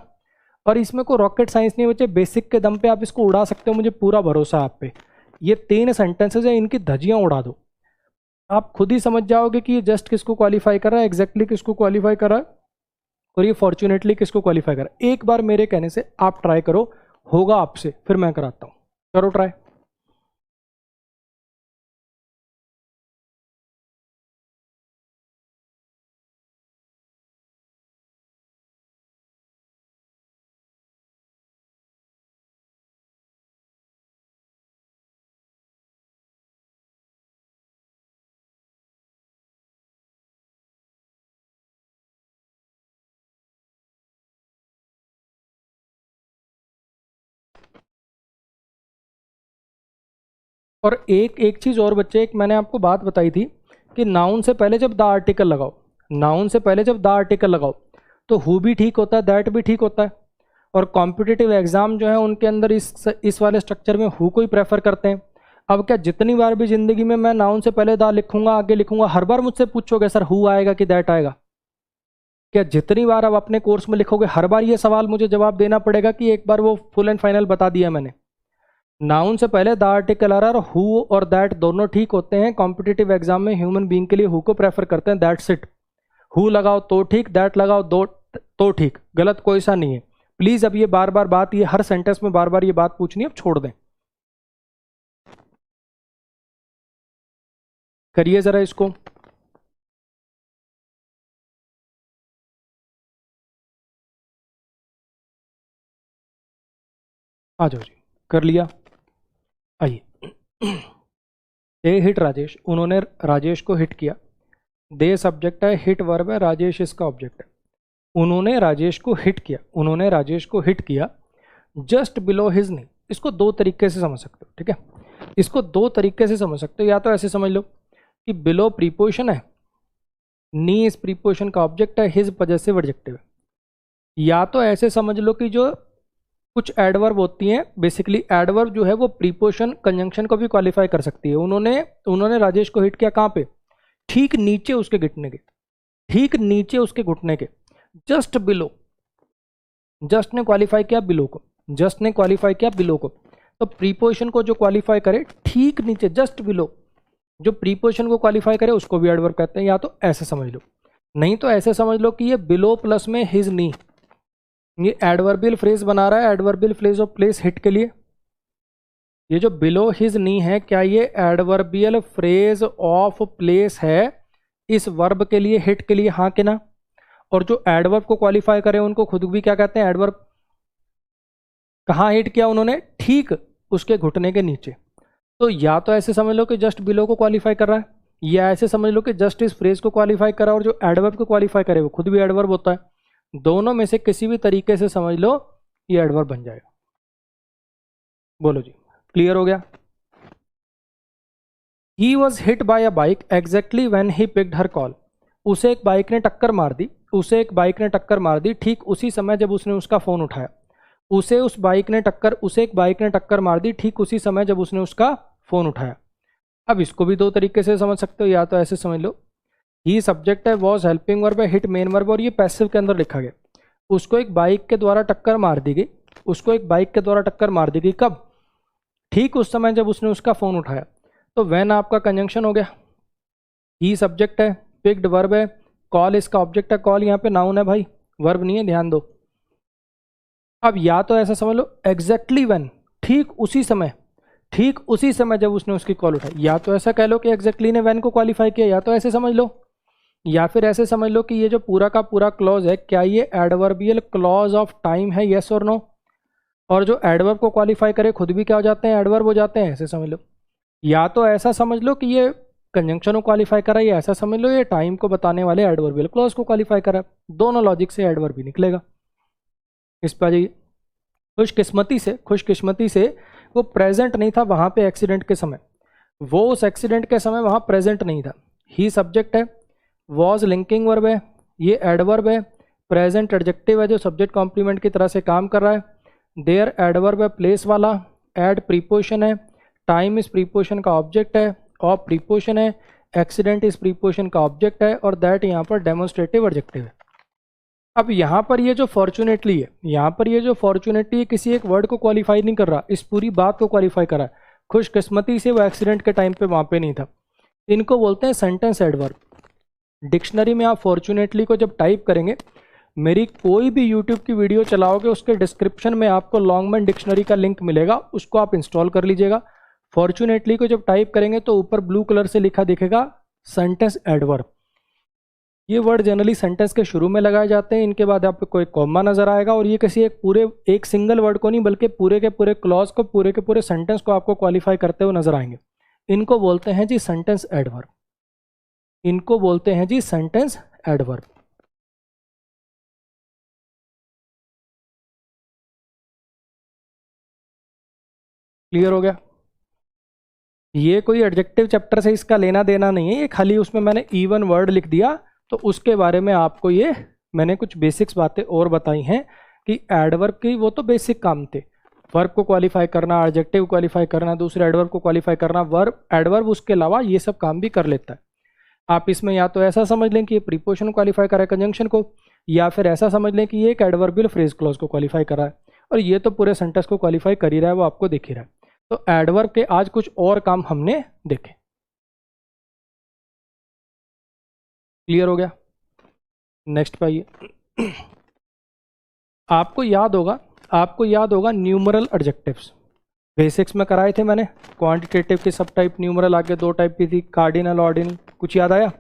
और इसमें कोई रॉकेट साइंस नहीं बच्चे, बेसिक के दम पे आप इसको उड़ा सकते हो, मुझे पूरा भरोसा है आप पे। ये 3 सेंटेंसेज है, इनकी धज्जियां उड़ा दो, आप खुद ही समझ जाओगे कि ये जस्ट किसको क्वालिफाई कर रहा है, एग्जैक्टली किसको क्वालिफाई कर रहा है, और ये फॉर्चुनेटली किसको क्वालिफाई कर रहा है। एक बार मेरे कहने से आप ट्राई करो, होगा आपसे, फिर मैं कराता हूं। करो ट्राई। और एक चीज़ और बच्चे, एक मैंने आपको बात बताई थी कि नाउन से पहले जब द आर्टिकल लगाओ, नाउन से पहले जब द आर्टिकल लगाओ तो हु भी ठीक होता है, दैट भी ठीक होता है। और कॉम्पिटिटिव एग्जाम जो है उनके अंदर इस वाले स्ट्रक्चर में हु को ही प्रेफर करते हैं। अब क्या जितनी बार भी जिंदगी में मैं नाउन से पहले दा लिखूंगा, आगे लिखूंगा, हर बार मुझसे पूछोगे सर हु आएगा कि दैट आएगा? क्या जितनी बार आप अपने कोर्स में लिखोगे हर बार ये सवाल मुझे जवाब देना पड़ेगा कि एक बार वो फुल एंड फाइनल बता दिया मैंने? नाउन से पहले द आर्टिकल आ रहा है और हु और दैट दोनों ठीक होते हैं। कॉम्पिटिटिव एग्जाम में ह्यूमन बीइंग के लिए हु को प्रेफर करते हैं, दैट्स इट। हु लगाओ तो ठीक, दैट लगाओ तो ठीक, गलत कोई सा नहीं है। प्लीज अब ये बार बार बात, ये हर सेंटेंस में बार बार ये बात पूछनी है, अब छोड़ दें। करिए जरा इसको। आ जाओ जी, कर लिया। आइए। दे हिट राजेश, उन्होंने राजेश को हिट किया। दे सब्जेक्ट है, हिट वर्ब है, राजेश इसका ऑब्जेक्ट है। उन्होंने राजेश को हिट किया, उन्होंने राजेश को हिट किया जस्ट बिलो हिज नी। इसको दो तरीके से समझ सकते हो, ठीक है? इसको दो तरीके से समझ सकते हो। या तो ऐसे समझ लो कि बिलो प्रीपोजिशन है, नी इस प्रीपोजिशन का ऑब्जेक्ट है, हिज पजेसिव एडजेक्टिव है। या तो ऐसे समझ लो कि जो कुछ एडवर्ब होती हैं, बेसिकली एडवर्ब जो है वो प्रीपोजिशन कंजंक्शन को भी क्वालिफाई कर सकती है। उन्होंने राजेश को हिट किया कहाँ पे? ठीक नीचे उसके घुटने के, ठीक नीचे उसके घुटने के, जस्ट बिलो। जस्ट ने क्वालिफाई किया बिलो को, जस्ट ने क्वालिफाई किया बिलो को। तो प्रीपोजिशन को जो क्वालिफाई करे ठीक नीचे, जस्ट बिलो, जो प्रीपोजिशन को क्वालिफाई करे उसको भी एडवर्ब कहते हैं। या तो ऐसे समझ लो, नहीं तो ऐसे समझ लो कि ये बिलो प्लस में हिज नी, ये एडवर्बियल फ्रेज बना रहा है, adverbial phrase of place hit के लिए। ये जो बिलो हिज नी है, क्या ये एडवर्बियल फ्रेज ऑफ प्लेस है इस वर्ब के लिए, हिट के लिए? हाँ कि ना? और जो एडवर्ब को क्वालिफाई करे उनको खुद भी क्या कहते हैं? एडवर्ब। कहाँ हिट किया उन्होंने? ठीक उसके घुटने के नीचे। तो या तो ऐसे समझ लो कि जस्ट बिलो को क्वालिफाई कर रहा है, या ऐसे समझ लो कि जस्ट इस फ्रेज को क्वालिफाई कर रहा है और जो एडवर्ब को क्वालिफाई करे वो खुद भी एडवर्ब होता है। दोनों में से किसी भी तरीके से समझ लो, ये एडवर्ब बन जाएगा। बोलो जी, क्लियर हो गया? He was hit by a bike exactly when he picked her call. उसे एक बाइक ने टक्कर मार दी, उसे एक बाइक ने टक्कर मार दी ठीक उसी समय जब उसने उसका फोन उठाया। उसे एक बाइक ने टक्कर मार दी ठीक उसी समय जब उसने उसका फोन उठाया। अब इसको भी दो तरीके से समझ सकते हो। या तो ऐसे समझ लो, ही सब्जेक्ट है, वॉज हेल्पिंग वर्ब है, हिट मेन वर्ब, और ये पैसिव के अंदर लिखा गया। उसको एक बाइक के द्वारा टक्कर मार दी गई, उसको एक बाइक के द्वारा टक्कर मार दी गई। कब? ठीक उस समय जब उसने उसका फोन उठाया। तो व्हेन आपका कंजंक्शन हो गया। ही सब्जेक्ट है, पिक्ड वर्ब है, कॉल इसका ऑब्जेक्ट है। कॉल यहाँ पे नाउन है भाई, वर्ब नहीं है, ध्यान दो। अब या तो ऐसा समझ लो एग्जैक्टली व्हेन, ठीक उसी समय, ठीक उसी समय जब उसने उसकी कॉल उठाई। या तो ऐसा कह लो कि एग्जैक्टली ने व्हेन को क्वालिफाई किया, या तो ऐसे समझ लो, या फिर ऐसे समझ लो कि ये जो पूरा का पूरा क्लॉज है, क्या ये एडवर्बियल क्लॉज ऑफ टाइम है, येस और नो? और जो एडवर्ब को क्वालिफाई करे खुद भी क्या हो जाते हैं? एडवर्ब हो जाते हैं। ऐसे समझ लो। या तो ऐसा समझ लो कि ये कंजंक्शन को क्वालिफाई करा, या ऐसा समझ लो ये टाइम को बताने वाले एडवर्बियल क्लॉज को क्वालिफाई करा। दोनों लॉजिक से एडवर्ब भी निकलेगा। इस पर जाइए। खुशकिस्मती से वो प्रेजेंट नहीं था वहां पे एक्सीडेंट के समय, वो उस एक्सीडेंट के समय वहां प्रेजेंट नहीं था। ही सब्जेक्ट है, वॉज लिंकिंग वर्ब है, ये एडवर्ब है, प्रेजेंट एडजेक्टिव है जो सब्जेक्ट कॉम्प्लीमेंट की तरह से काम कर रहा है। देयर एडवर्ब है प्लेस वाला, एड प्रीपोजिशन है, टाइम इस प्रीपोजिशन का ऑब्जेक्ट है, ऑफ प्रीपोजिशन है, एक्सीडेंट इस प्रीपोजिशन का ऑब्जेक्ट है, और दैट यहाँ पर डेमोन्स्ट्रेटिव एडजेक्टिव है। अब यहाँ पर ये जो फॉर्चुनेटली है, यहाँ पर ये जो फॉर्चुनेटली किसी एक वर्ड को क्वालिफाई नहीं कर रहा, इस पूरी बात को क्वालिफाई कर रहा है। खुशकिस्मती से वो एक्सीडेंट के टाइम पे वहाँ पे नहीं था। इनको बोलते हैं सेंटेंस एडवर्ब। डिक्शनरी में आप फॉर्चुनेटली को जब टाइप करेंगे, मेरी कोई भी यूट्यूब की वीडियो चलाओगे उसके डिस्क्रिप्शन में आपको लॉन्गमैन डिक्शनरी का लिंक मिलेगा, उसको आप इंस्टॉल कर लीजिएगा। फॉर्चुनेटली को जब टाइप करेंगे तो ऊपर ब्लू कलर से लिखा दिखेगा सेंटेंस एडवर्ब। ये वर्ड जनरली सेंटेंस के शुरू में लगाए जाते हैं, इनके बाद आपको कोई कॉमा नजर आएगा, और ये किसी एक सिंगल वर्ड को नहीं बल्कि पूरे के पूरे क्लॉज को, पूरे के पूरे सेंटेंस को आपको क्वालिफाई करते हुए नजर आएंगे। इनको बोलते हैं जी सेंटेंस एडवर्ब। इनको बोलते हैं जी सेंटेंस एडवर्ब। क्लियर हो गया? ये कोई एडजेक्टिव चैप्टर से इसका लेना देना नहीं है, ये खाली उसमें मैंने इवन वर्ड लिख दिया तो उसके बारे में आपको ये मैंने कुछ बेसिक्स बातें और बताई हैं कि एडवर्ब की वो तो बेसिक काम थे। वर्ब को क्वालिफाई करना, एडजेक्टिव क्वालिफाई करना, दूसरे एडवर्ब को क्वालिफाई करना, वर्ब एडवर्ब उसके अलावा ये सब काम भी कर लेता है। आप इसमें या तो ऐसा समझ लें कि ये प्रीपोजिशन क्वालिफाई कर रहा है कंजंक्शन को, या फिर ऐसा समझ लें कि ये एक एडवर्बियल फ्रेज क्लॉज को क्वालिफाई कर रहा है, और ये तो पूरे सेंटेंस को क्वालिफाई कर ही रहा है, वो आपको दिख ही रहा है। तो एडवर्ब के आज कुछ और काम हमने देखे। क्लियर हो गया? नेक्स्ट पे आइए। आपको याद होगा न्यूमरल एडजेक्टिव्स बेसिक्स में कराए थे मैंने। क्वांटिटेटिव के सब टाइप, न्यूमरल आगे 2 टाइप की थी, कार्डिनल ऑर्डिनल। कुछ याद आया?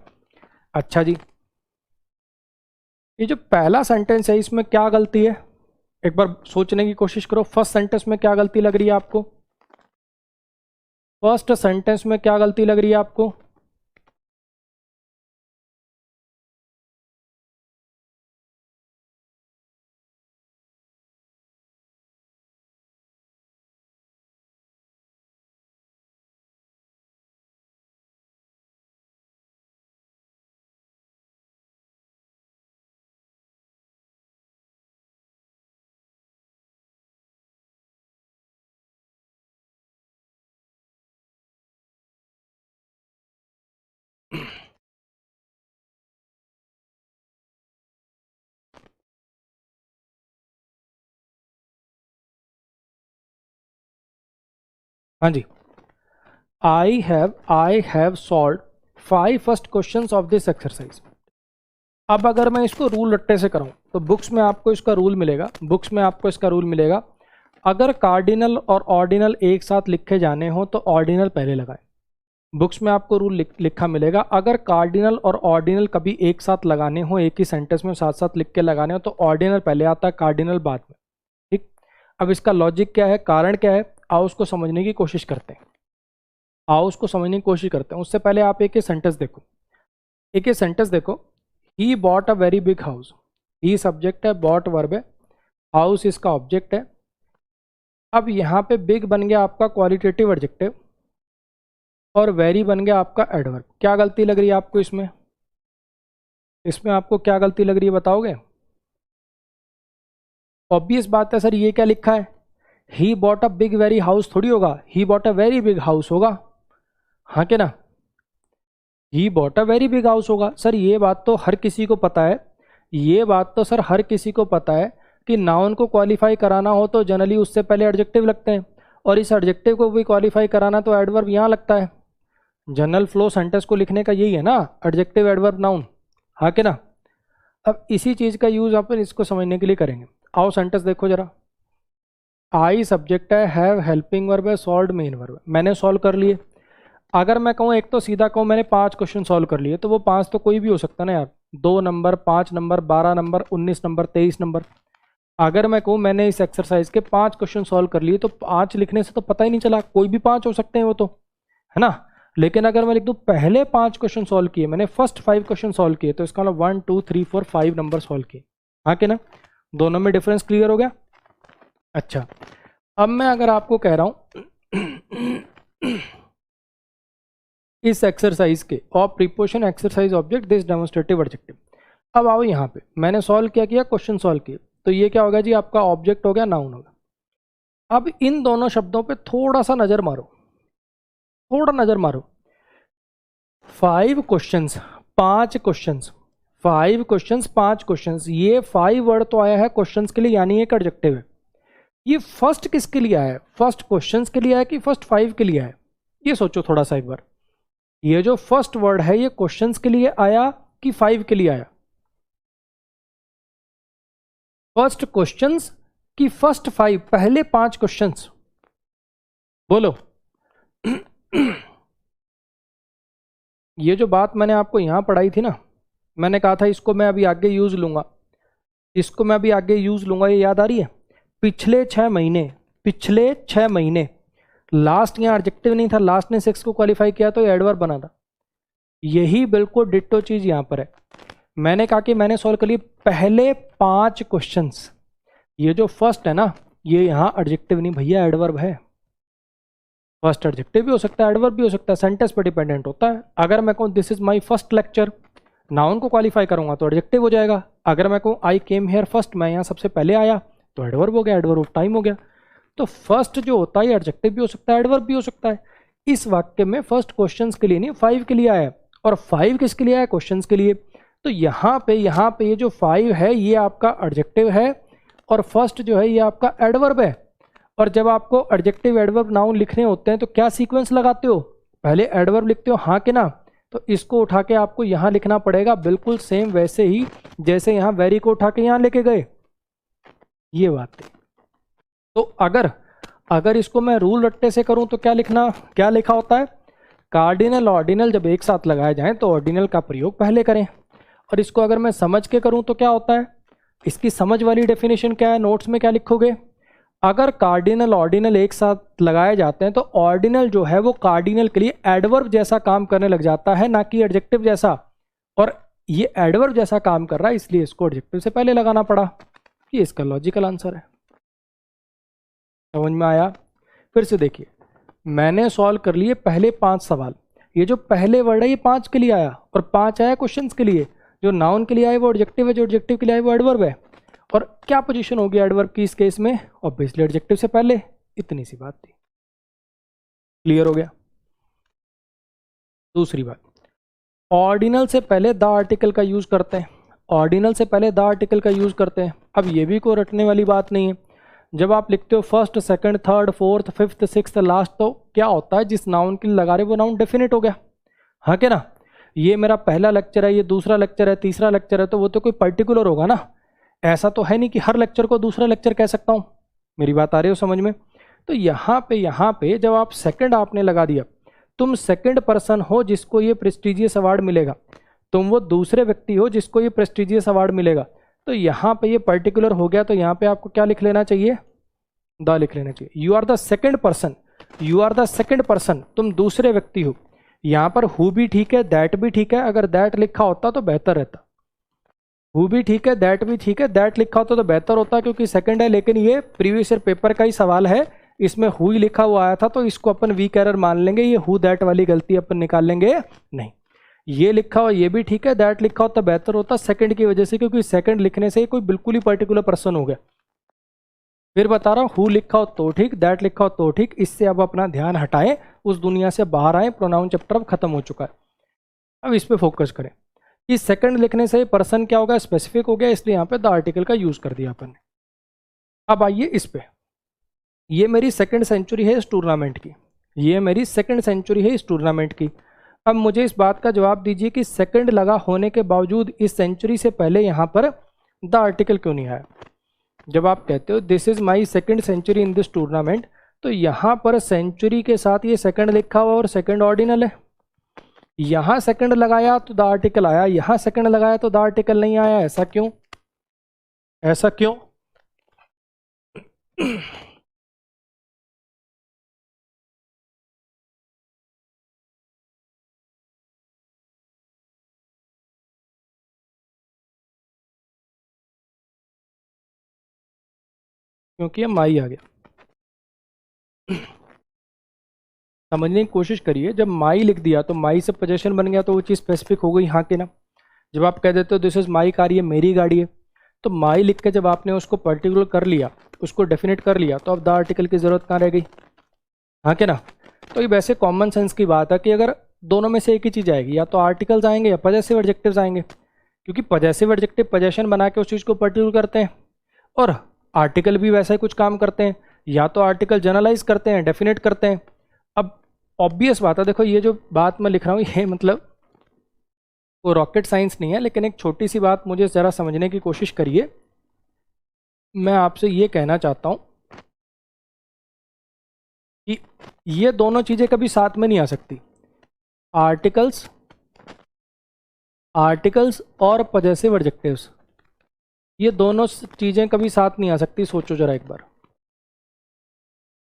अच्छा जी, ये जो पहला सेंटेंस है इसमें क्या गलती है, एक बार सोचने की कोशिश करो। फर्स्ट सेंटेंस में क्या गलती लग रही है आपको? फर्स्ट सेंटेंस में क्या गलती लग रही है आपको? हाँ जी, I have solve 5 first questions of this exercise. अब अगर मैं इसको रूल रट्टे से कराऊं तो बुक्स में आपको इसका रूल मिलेगा, अगर कार्डिनल और ऑर्डिनल एक साथ लिखे जाने हो तो ऑर्डिनल पहले लगाएं। बुक्स में आपको रूल लिखा मिलेगा, अगर कार्डिनल और ऑर्डिनल कभी एक साथ लगाने हो, एक ही सेंटेंस में साथ साथ लिख के लगाने हो तो ऑर्डिनल पहले आता है, कार्डिनल बाद में। ठीक, अब इसका लॉजिक क्या है, कारण क्या है, आओ उसको समझने की कोशिश करते हैं। उससे पहले आप एक सेंटेंस देखो। He bought a very big house. He subject है, बॉट वर्ब है, हाउस इसका ऑब्जेक्ट है। अब यहाँ पे बिग बन गया आपका क्वालिटेटिव एडजेक्टिव और वेरी बन गया आपका एडवर्ब। क्या गलती लग रही है आपको इसमें आपको क्या गलती लग रही है बताओगे? ऑब्वियस बात है सर, ये क्या लिखा है, he bought a big very house थोड़ी होगा, he bought a very big house होगा। हाँ के ना, he bought a very big house होगा। सर ये बात तो हर किसी को पता है, कि नाउन को क्वालिफाई कराना हो तो जनरली उससे पहले एडजेक्टिव लगते हैं, और इस एडजेक्टिव को भी क्वालिफाई कराना तो एडवर्ब यहाँ लगता है। जनरल फ्लो सेंटेंस को लिखने का यही है ना, एडजेक्टिव एडवर्ब नाउन। हाँ के ना, अब इसी चीज़ का यूज़ अपन इसको समझने के लिए करेंगे। आओ सेंटेंस देखो जरा। आई सब्जेक्ट है, हैव हेल्पिंग वर्ब है, सॉल्व मेन वर्ब है। मैंने सॉल्व कर लिए। अगर मैं कहूँ, एक तो सीधा कहूँ मैंने 5 क्वेश्चन सॉल्व कर लिए, तो वो 5 तो कोई भी हो सकता ना यार, 2 number, 5 number, 12 number, 19 number, 23 number. अगर मैं कहूँ मैंने इस एक्सरसाइज के 5 क्वेश्चन सॉल्व कर लिए, तो 5 लिखने से तो पता ही नहीं चला, कोई भी 5 हो सकते हैं वो तो, है ना। लेकिन अगर मैं लिख दूँ पहले 5 क्वेश्चन सॉल्व किए, मैंने फर्स्ट 5 क्वेश्चन सॉल्व किए, तो इसका मतलब 1 2 3 4 5 नंबर सॉल्व किए। हाँ कि ना, दोनों में डिफरेंस क्लियर हो गया। अच्छा, अब मैं अगर आपको कह रहा हूँ इस एक्सरसाइज के और preposition exercise object this demonstrative adjective. अब आओ यहाँ पे, मैंने सॉल्व किया क्वेश्चन सॉल्व किए, तो ये क्या होगा जी, आपका ऑब्जेक्ट हो गया, नाउन होगा। अब इन दोनों शब्दों पे थोड़ा सा नजर मारो, 5 क्वेश्चंस 5 क्वेश्चंस 5 क्वेश्चंस 5 क्वेश्चंस, ये 5 वर्ड तो आया है क्वेश्चंस के लिए, यानी एक एडजेक्टिव है। ये फर्स्ट किसके लिए आया है, फर्स्ट क्वेश्चंस के लिए आया कि फर्स्ट 5 के लिए आया है? ये सोचो थोड़ा सा एक बार, ये जो फर्स्ट वर्ड है ये क्वेश्चंस के लिए आया कि 5 के लिए आया? फर्स्ट क्वेश्चंस कि फर्स्ट 5, पहले 5 क्वेश्चंस, बोलो। ये जो बात मैंने आपको यहां पढ़ाई थी ना, मैंने कहा था इसको मैं अभी आगे यूज लूंगा, ये याद आ रही है? पिछले 6 महीने लास्ट यहाँ एडजेक्टिव नहीं था, लास्ट ने 6 को क्वालिफाई किया तो एडवर्ब बना था। यही बिल्कुल डिट्टो चीज यहां पर है। मैंने कहा कि मैंने सॉल्व कर लिए पहले 5 क्वेश्चंस, ये जो फर्स्ट है ना, ये यहाँ एडजेक्टिव नहीं भैया, एडवर्ब है। फर्स्ट एडजेक्टिव भी हो सकता है, एडवर्ब भी हो सकता है, सेंटेंस पर डिपेंडेंट होता है। अगर मैं कहूँ this is my first lecture, noun को क्वालिफाई करूंगा तो एडजेक्टिव हो जाएगा। अगर मैं कहूँ आई केम हेयर फर्स्ट, मैं यहाँ सबसे पहले आया, तो एडवर्ब हो गया, एडवर्ब ऑफ टाइम हो गया। तो फर्स्ट जो होता है एडजेक्टिव भी हो सकता है, एडवर्ब भी हो सकता है। इस वाक्य में फर्स्ट क्वेश्चंस के लिए नहीं 5 के लिए आया है, और 5 किसके लिए आया? क्वेश्चंस के लिए। तो यहाँ पे ये जो 5 है ये आपका एडजेक्टिव है, और फर्स्ट जो है ये आपका एडवर्ब है। और जब आपको एडजेक्टिव एडवर्ब नाउन लिखने होते हैं तो क्या सीक्वेंस लगाते हो? पहले एडवर्ब लिखते हो, हाँ के ना? तो इसको उठा के आपको यहाँ लिखना पड़ेगा, बिल्कुल सेम वैसे ही जैसे यहाँ वेरी को उठा के यहाँ लेके गए, ये बात है। तो अगर इसको मैं रूल रट्टे से करूं तो क्या लिखा होता है? कार्डिनल ऑर्डिनल जब एक साथ लगाए जाएं तो ऑर्डिनल का प्रयोग पहले करें। और इसको अगर मैं समझ के करूं तो क्या होता है? इसकी समझ वाली डेफिनेशन क्या है? नोट्स में क्या लिखोगे? अगर कार्डिनल ऑर्डिनल एक साथ लगाए जाते हैं तो ऑर्डिनल जो है वो कार्डिनल के लिए एडवर्ब जैसा काम करने लग जाता है, ना कि एडजेक्टिव जैसा। और ये एडवर्ब जैसा काम कर रहा है, इसलिए इसको एडजेक्टिव से पहले लगाना पड़ा। ये इसका लॉजिकल आंसर है। समझ में आया? फिर से देखिए, मैंने सॉल्व कर लिए पहले 5 सवाल। ये जो पहले वर्ड है ये 5 के लिए आया, और 5 आया क्वेश्चंस के लिए। जो नाउन के लिए आया वो एडजेक्टिव है, जो एडजेक्टिव के लिए आया वो एडवर्ब है। और क्या पोजीशन होगी एडवर्ब की इस केस में? ऑब्वियसली एडजेक्टिव से पहले। इतनी सी बात थी, क्लियर हो गया? दूसरी बात, ऑर्डिनल से पहले द आर्टिकल का यूज करते हैं। ऑर्डिनल से पहले द आर्टिकल का यूज करते हैं। अब ये भी कोई रटने वाली बात नहीं है। जब आप लिखते हो first, second, third, fourth, fifth, sixth, last, तो क्या होता है? जिस नाउन के लिए लगा रहे वो नाउन डेफिनेट हो गया, हाँ क्या ना? ये मेरा पहला लेक्चर है, ये दूसरा लेक्चर है, तीसरा लेक्चर है, तो वो तो कोई पर्टिकुलर होगा ना। ऐसा तो है नहीं कि हर लेक्चर को दूसरा लेक्चर कह सकता हूँ। मेरी बात आ रही हो समझ में? तो यहाँ पे जब आप सेकंड आपने लगा दिया, तुम सेकंड पर्सन हो जिसको ये प्रेस्टिजियस अवार्ड मिलेगा, तुम वो दूसरे व्यक्ति हो जिसको ये प्रेस्टिजियस अवार्ड मिलेगा। तो यहाँ पे ये पर्टिकुलर हो गया, तो यहाँ पे आपको क्या लिख लेना चाहिए? द लिख लेना चाहिए। You are the second person, you are the second person, तुम दूसरे व्यक्ति हो। यहाँ पर हु भी ठीक है, दैट भी ठीक है। अगर दैट लिखा होता तो बेहतर रहता। हु भी ठीक है, दैट भी ठीक है, दैट लिखा होता तो बेहतर होता, क्योंकि सेकंड है। लेकिन ये प्रीवियस ईयर पेपर का ही सवाल है, इसमें हु ही लिखा हुआ आया था, तो इसको अपन वीक एरर मान लेंगे। ये हु दैट वाली गलती अपन निकाल लेंगे नहीं। ये लिखा हुआ ये भी ठीक है, दैट लिखा होता बेहतर होता सेकंड की वजह से, क्योंकि सेकंड लिखने से कोई बिल्कुल ही पर्टिकुलर पर्सन हो गया। फिर बता रहा हूँ, हु लिखा हो तो ठीक, दैट लिखा हो तो ठीक। इससे अब अपना ध्यान हटाएं, उस दुनिया से बाहर आए। प्रोनाउन चैप्टर अब खत्म हो चुका है, अब इस पे फोकस करें कि सेकंड लिखने से पर्सन क्या होगा? स्पेसिफिक हो गया, इसलिए यहाँ पे द आर्टिकल का यूज कर दिया अपन ने। अब आइए इस पे, ये मेरी सेकंड सेंचुरी है इस टूर्नामेंट की, ये मेरी सेकंड सेंचुरी है इस टूर्नामेंट की। अब मुझे इस बात का जवाब दीजिए कि सेकंड लगा होने के बावजूद इस सेंचुरी से पहले यहाँ पर द आर्टिकल क्यों नहीं आया? जब आप कहते हो this is my second century in this tournament, तो यहाँ पर सेंचुरी के साथ ये सेकंड लिखा हुआ और सेकंड ऑर्डिनल है। यहाँ सेकंड लगाया तो द आर्टिकल आया, यहाँ सेकंड लगाया तो द आर्टिकल नहीं आया। ऐसा क्यों? ऐसा क्यों? क्योंकि ये माई आ गया। समझने की कोशिश करिए, जब माई लिख दिया तो माई से पोजेशन बन गया, तो वो चीज़ स्पेसिफिक हो गई, हाँ के ना? जब आप कह देते हो दिस इज माई कार, ये मेरी गाड़ी है, तो माई लिख के जब आपने उसको पर्टिकुलर कर लिया, उसको डेफिनेट कर लिया, तो अब द आर्टिकल की जरूरत कहाँ रह गई, हाँ के ना? तो ये वैसे कॉमन सेंस की बात है कि अगर दोनों में से एक ही चीज़ आएगी, या तो आर्टिकल्स आएंगे या पजेसिव एडजेक्टिव्स आएंगे, क्योंकि पजेसिव एडजेक्टिव पोजेशन बना के उस चीज़ को पर्टिकुलर करते हैं, और आर्टिकल भी वैसा ही कुछ काम करते हैं। या तो आर्टिकल जनरलाइज करते हैं, डेफिनेट करते हैं। अब ऑब्वियस बात है, देखो ये जो बात मैं लिख रहा हूँ ये मतलब वो रॉकेट साइंस नहीं है, लेकिन एक छोटी सी बात मुझे ज़रा समझने की कोशिश करिए। मैं आपसे ये कहना चाहता हूँ कि ये दोनों चीज़ें कभी साथ में नहीं आ सकती, आर्टिकल्स और पजेसिव एडजेक्टिव्स, ये दोनों चीज़ें कभी साथ नहीं आ सकती। सोचो जरा एक बार,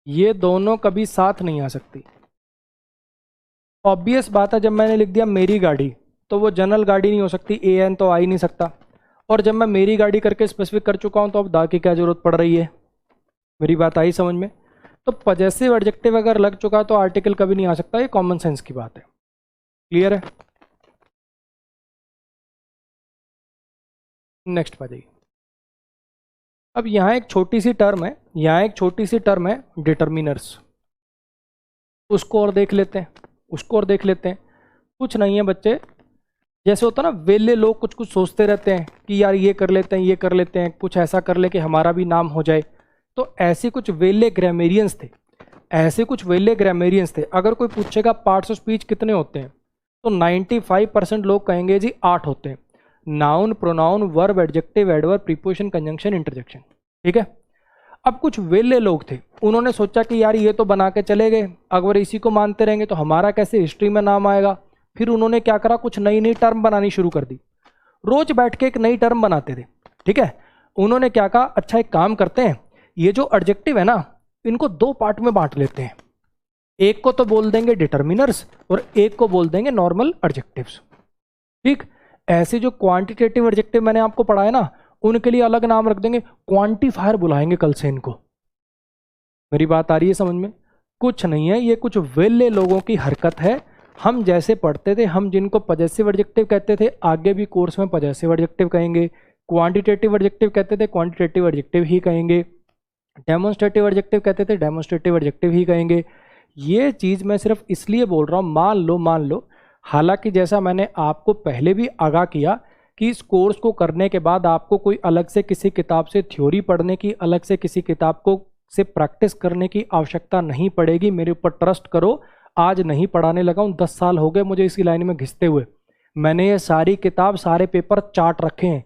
ये दोनों कभी साथ नहीं आ सकती। ऑब्वियस बात है, जब मैंने लिख दिया मेरी गाड़ी, तो वो जनरल गाड़ी नहीं हो सकती, ए एन तो आ ही नहीं सकता। और जब मैं मेरी गाड़ी करके स्पेसिफिक कर चुका हूँ, तो अब दा की क्या जरूरत पड़ रही है? मेरी बात आई समझ में? तो पजेसिव एडजेक्टिव अगर लग चुका तो आर्टिकल कभी नहीं आ सकता, ये कॉमन सेंस की बात है। क्लियर है? नेक्स्ट बात है, अब यहाँ एक छोटी सी टर्म है, यहाँ एक छोटी सी टर्म है डिटर्मिनर्स, उसको और देख लेते हैं, उसको और देख लेते हैं। कुछ नहीं है बच्चे, जैसे होता है ना वेले लोग कुछ कुछ सोचते रहते हैं कि यार ये कर लेते हैं, ये कर लेते हैं, कुछ ऐसा कर ले कि हमारा भी नाम हो जाए। तो ऐसे कुछ वेले ग्रामेरियंस थे, ऐसे कुछ वेले ग्रामेरियंस थे। अगर कोई पूछेगा पार्ट्स ऑफ स्पीच कितने होते हैं, तो 95% लोग कहेंगे जी 8 होते हैं। Noun, pronoun, verb, adjective, adverb, preposition, conjunction, interjection. ठीक है। अब कुछ वेले लोग थे, उन्होंने सोचा कि यार ये तो बना के चले गए, अगर इसी को मानते रहेंगे तो हमारा कैसे हिस्ट्री में नाम आएगा। फिर उन्होंने क्या करा, कुछ नई नई टर्म बनानी शुरू कर दी। रोज बैठ के एक नई टर्म बनाते थे। ठीक है। उन्होंने क्या कहा, अच्छा एक काम करते हैं, ये जो एडजेक्टिव है ना, इनको 2 पार्ट में बांट लेते हैं। एक को तो बोल देंगे डिटर्मिनर्स और एक को बोल देंगे नॉर्मल एडजेक्टिव्स। ठीक। ऐसे जो क्वांटिटेटिव एडजेक्टिव मैंने आपको पढ़ाया ना, उनके लिए अलग नाम रख देंगे, क्वांटिफायर बुलाएंगे कल से इनको। मेरी बात आ रही है समझ में? कुछ नहीं है, ये कुछ वेले लोगों की हरकत है। हम जैसे पढ़ते थे, हम जिनको पजेसिव एडजेक्टिव कहते थे, आगे भी कोर्स में पजेसिव एडजेक्टिव कहेंगे। क्वांटिटेटिव एडजेक्टिव कहते थे, क्वांटिटेटिव एडजेक्टिव ही कहेंगे। डेमोन्स्ट्रेटिव एडजेक्टिव कहते थे, डेमोन्स्ट्रेटिव एडजेक्टिव ही कहेंगे। ये चीज़ मैं सिर्फ इसलिए बोल रहा हूँ, मान लो, हालांकि जैसा मैंने आपको पहले भी आगाह किया कि इस कोर्स को करने के बाद आपको कोई अलग से किसी किताब से थ्योरी पढ़ने की, अलग से किसी किताब को से प्रैक्टिस करने की आवश्यकता नहीं पड़ेगी। मेरे ऊपर ट्रस्ट करो, आज नहीं पढ़ाने लगा हूँ, 10 साल हो गए मुझे इसी लाइन में घिसते हुए। मैंने ये सारी किताब, सारे पेपर चार्ट रखे हैं,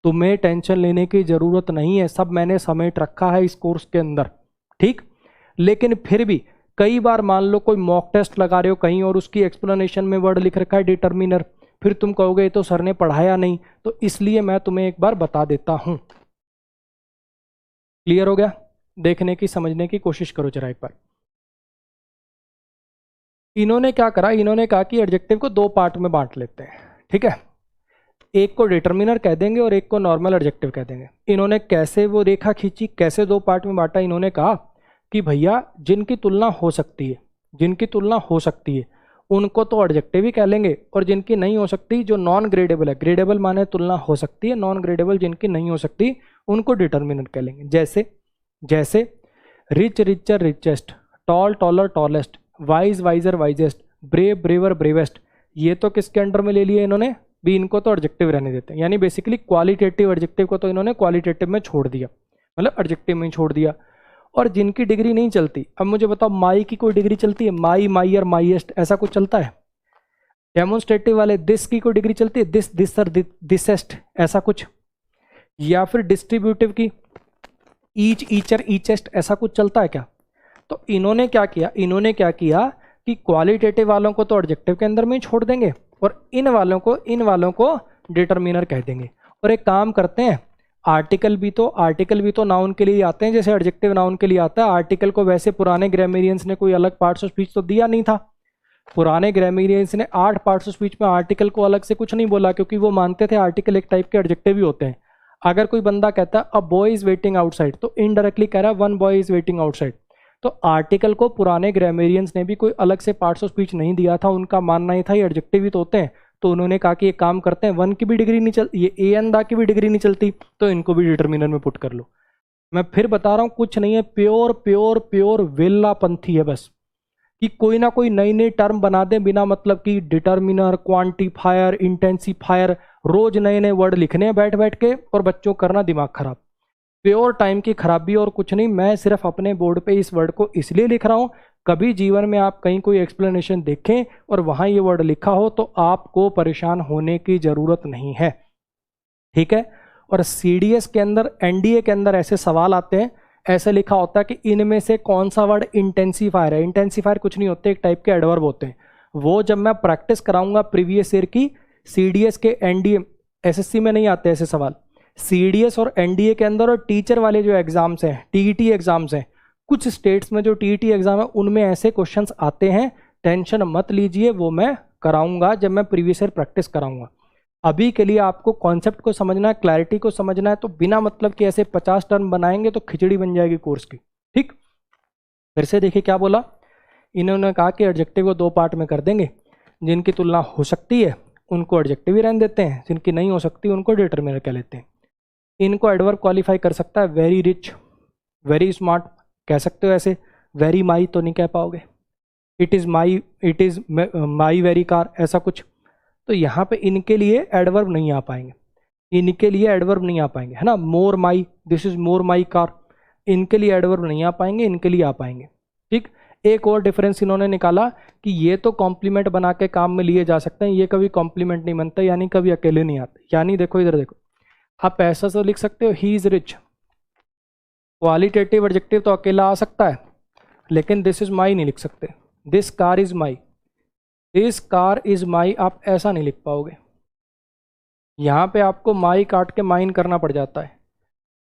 तुम्हें टेंशन लेने की ज़रूरत नहीं है, सब मैंने समेट रखा है इस कोर्स के अंदर। ठीक। लेकिन फिर भी कई बार मान लो कोई मॉक टेस्ट लगा रहे हो कहीं और उसकी एक्सप्लेनेशन में वर्ड लिख रखा है डिटर्मिनर, फिर तुम कहोगे ये तो सर ने पढ़ाया नहीं, तो इसलिए मैं तुम्हें एक बार बता देता हूं। क्लियर हो गया? देखने की, समझने की कोशिश करो जरा एक बार। इन्होंने क्या करा, इन्होंने कहा कि एडजेक्टिव को 2 पार्ट में बांट लेते हैं। ठीक है। एक को डिटर्मिनर कह देंगे और एक को नॉर्मल एडजेक्टिव कह देंगे। इन्होंने कैसे वो रेखा खींची, कैसे 2 पार्ट में बांटा? इन्होंने कहा कि भैया जिनकी तुलना हो सकती है, जिनकी तुलना हो सकती है उनको तो एडजेक्टिव ही कह लेंगे, और जिनकी नहीं हो सकती, जो नॉन ग्रेडेबल है, ग्रेडेबल माने तुलना हो सकती है, नॉन ग्रेडेबल जिनकी नहीं हो सकती उनको डिटर्मिनर कह लेंगे। जैसे जैसे rich richer richest, tall taller tallest, wise wiser wisest, brave braver bravest, ये तो किसके अंडर में ले लिए इन्होंने भी? इनको तो एडजेक्टिव रहने देते हैं। यानी बेसिकली क्वालिटेटिव एडजेक्टिव को तो इन्होंने क्वालिटेटिव में छोड़ दिया, मतलब एडजेक्टिव में छोड़ दिया। और जिनकी डिग्री नहीं चलती, अब मुझे बताओ माई की कोई डिग्री चलती है? माई, माइयर, माइएस्ट, ऐसा कुछ चलता है? डेमोन्स्ट्रेटिव वाले दिस की कोई डिग्री चलती है? दिस, दिसर, दिसेस्ट, ऐसा कुछ? या फिर डिस्ट्रीब्यूटिव की ईच, ईचर, ईचेस्ट, ऐसा कुछ चलता है क्या? तो इन्होंने क्या किया, इन्होंने क्या किया कि क्वालिटेटिव वालों को तो एडजेक्टिव के अंदर में ही छोड़ देंगे और इन वालों को डिटर्मिनर कह देंगे। और एक काम करते हैं, आर्टिकल भी तो नाउन के लिए आते हैं जैसे एडजेक्टिव नाउन के लिए आता है। आर्टिकल को वैसे पुराने ग्रामेरियंस ने कोई अलग पार्ट्स ऑफ स्पीच तो दिया नहीं था। पुराने ग्रामेरियंस ने 8 पार्ट्स ऑफ स्पीच में आर्टिकल को अलग से कुछ नहीं बोला, क्योंकि वो मानते थे आर्टिकल एक टाइप के एडजेक्टिव ही होते हैं। अगर कोई बंदा कहता है a boy is waiting outside, तो इनडायरेक्टली कह रहा है one boy is waiting outside. तो आर्टिकल को पुराने ग्रामेरियंस ने भी कोई अलग से पार्ट्स ऑफ स्पीच नहीं दिया था, उनका मानना ही था ये एडजेक्टिव ही तो होते हैं। तो उन्होंने कहा कि ये काम करते हैं, वन की भी डिग्री नहीं चल, ये ए एन दा की भी डिग्री नहीं चलती, तो इनको भी डिटर्मिनर में पुट कर लो। मैं फिर बता रहा हूँ, कुछ नहीं है, प्योर प्योर प्योर वेल्लापंथी है बस, कि कोई ना कोई नई नई टर्म बना दें बिना मतलब कि डिटर्मिनर, क्वांटिफायर, इंटेंसिफायर, रोज नए नए वर्ड लिखने हैं बैठ बैठ के और बच्चों करना दिमाग खराब। प्योर टाइम की खराबी और कुछ नहीं। मैं सिर्फ अपने बोर्ड पे इस वर्ड को इसलिए लिख रहा हूँ, कभी जीवन में आप कहीं कोई एक्सप्लेनेशन देखें और वहां ये वर्ड लिखा हो तो आपको परेशान होने की जरूरत नहीं है। ठीक है। और सीडीएस के अंदर, एनडीए के अंदर ऐसे सवाल आते हैं, ऐसे लिखा होता है कि इनमें से कौन सा वर्ड इंटेंसिफायर है। इंटेंसिफायर कुछ नहीं होते, एक टाइप के एडवर्ब होते हैं। वो जब मैं प्रैक्टिस कराऊंगा प्रीवियस ईयर की, सीडीएस के, एनडीए, एसएससी में नहीं आते ऐसे सवाल, सीडीएस और एनडीए के अंदर। और टीचर वाले जो एग्जाम्स हैं, टीईटी एग्जाम्स हैं, कुछ स्टेट्स में जो टीईटी एग्जाम है उनमें ऐसे क्वेश्चंस आते हैं। टेंशन मत लीजिए, वो मैं कराऊंगा जब मैं प्रीवियस ईयर प्रैक्टिस कराऊंगा। अभी के लिए आपको कॉन्सेप्ट को समझना है, क्लैरिटी को समझना है, तो बिना मतलब कि ऐसे 50 टर्म बनाएंगे तो खिचड़ी बन जाएगी कोर्स की। ठीक। फिर से देखिए क्या बोला इन्होंने, कहा कि एडजेक्टिव को 2 पार्ट में कर देंगे, जिनकी तुलना हो सकती है उनको एडजेक्टिव ही रहने देते हैं, जिनकी नहीं हो सकती उनको डिटर्मिनर कह लेते हैं। इनको एडवर्ब क्वालिफाई कर सकता है। वेरी रिच, वेरी स्मार्ट कह सकते हो ऐसे। वेरी माई तो नहीं कह पाओगे। It is my very car, ऐसा कुछ। तो यहाँ पे इनके लिए एडवर्ब नहीं आ पाएंगे, इनके लिए एडवर्ब नहीं आ पाएंगे, है ना। More my, this is more my car, इनके लिए एडवर्ब नहीं आ पाएंगे, इनके लिए आ पाएंगे। ठीक। एक और डिफरेंस इन्होंने निकाला कि ये तो कॉम्प्लीमेंट बना के काम में लिए जा सकते हैं, ये कभी कॉम्प्लीमेंट नहीं बनता, यानी कभी अकेले नहीं आते। यानी देखो इधर देखो, आप ऐसा तो लिख सकते हो he is rich, qualitative adjective तो अकेला आ सकता है, लेकिन दिस इज माई नहीं लिख सकते। This car is my, this car is my आप ऐसा नहीं लिख पाओगे। यहाँ पे आपको माई काट के माइन करना पड़ जाता है।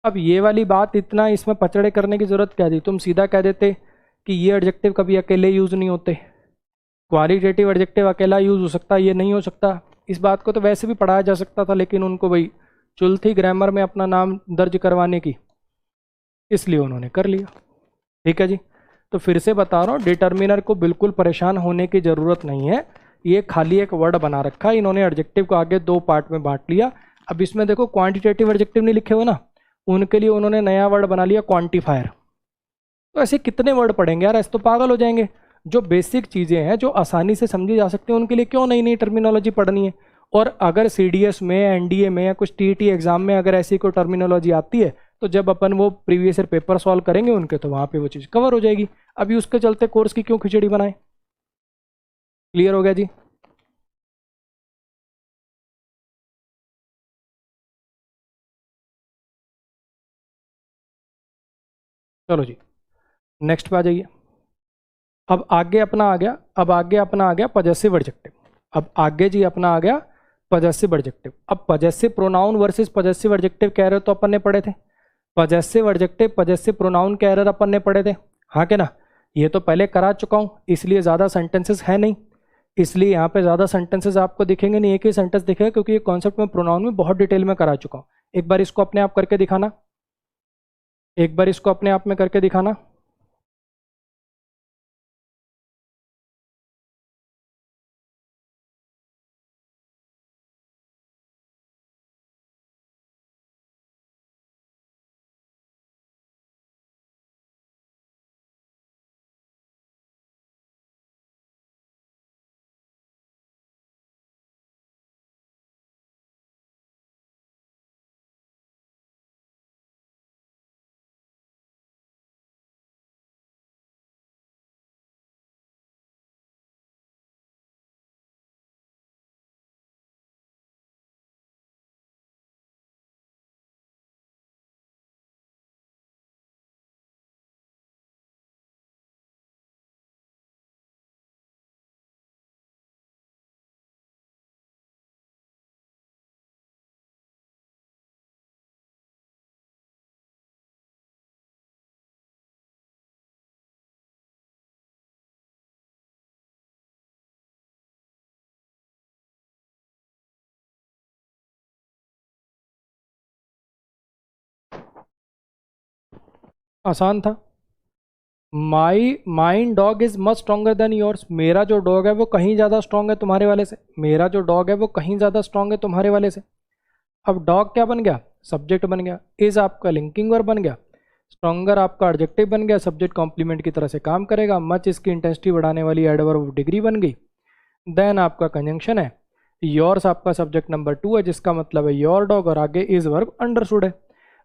अब ये वाली बात इतना इसमें पचड़े करने की जरूरत क्या थी, तुम सीधा कह देते कि ये एडजेक्टिव कभी अकेले यूज नहीं होते, क्वालिटेटिव एडजेक्टिव अकेला यूज हो सकता है, ये नहीं हो सकता। इस बात को तो वैसे भी पढ़ाया जा सकता था, लेकिन उनको भाई चुल थी ग्रामर में अपना नाम दर्ज करवाने की, इसलिए उन्होंने कर लिया। ठीक है जी। तो फिर से बता रहा हूँ, डिटर्मिनर को बिल्कुल परेशान होने की ज़रूरत नहीं है, ये खाली एक वर्ड बना रखा है इन्होंने। एडजेक्टिव को आगे दो पार्ट में बांट लिया। अब इसमें देखो क्वांटिटेटिव एडजेक्टिव नहीं लिखे हुए ना, उनके लिए उन्होंने नया वर्ड बना लिया क्वांटिफायर। तो ऐसे कितने वर्ड पढ़ेंगे यार, ऐसे तो पागल हो जाएंगे। जो बेसिक चीज़ें हैं जो आसानी से समझी जा सकती हैं, उनके लिए क्यों नई नई टर्मिनोलॉजी पढ़नी है। और अगर सीडीएस में, एनडीए में या कुछ टीईटी एग्जाम में अगर ऐसी कोई टर्मिनोलॉजी आती है, तो जब अपन वो प्रीवियस ईयर पेपर सॉल्व करेंगे उनके, तो वहाँ पे वो चीज़ कवर हो जाएगी। अभी उसके चलते कोर्स की क्यों खिचड़ी बनाए। क्लियर हो गया जी। चलो जी, नेक्स्ट पे आ जाइए। अब आगे अपना आ गया, अब आगे अपना आ गया पजेसिव एडजेक्टिव। अब आगे जी अपना आ गया पजेसिव एडजेक्टिव। अब possessive pronoun versus possessive adjective कह रहे हो तो अपन ने पढ़े थे। पजेसिव एडजेक्टिव पजेसिव प्रोनाउन कैरियर अपन ने पढ़े थे, हाँ के ना। ये तो पहले करा चुका हूँ, इसलिए ज़्यादा सेंटेंसेस है नहीं, इसलिए यहाँ पे ज़्यादा सेंटेंसेस आपको दिखेंगे नहीं, एक ही सेंटेंस दिखेगा, क्योंकि ये कॉन्सेप्ट में प्रोनाउन में बहुत डिटेल में करा चुका हूँ। एक बार इसको अपने आप करके दिखाना, एक बार इसको अपने आप में करके दिखाना। आसान था। My mine dog is much stronger than yours, मेरा जो डॉग है वो कहीं ज़्यादा स्ट्रॉन्ग है तुम्हारे वाले से, मेरा जो डॉग है वो कहीं ज़्यादा स्ट्रॉन्ग है तुम्हारे वाले से। अब डॉग क्या बन गया, सब्जेक्ट बन गया। इज आपका लिंकिंग वर्ब बन गया। स्ट्रॉन्गर आपका एडजेक्टिव बन गया, सब्जेक्ट कॉम्प्लीमेंट की तरह से काम करेगा। मच इसकी इंटेंसिटी बढ़ाने वाली एडवर्ब डिग्री बन गई। देन आपका कंजंक्शन है। योर्स आपका सब्जेक्ट नंबर 2 है, जिसका मतलब है योर डॉग, और आगे इज वर्ब अंडरस्टूड है।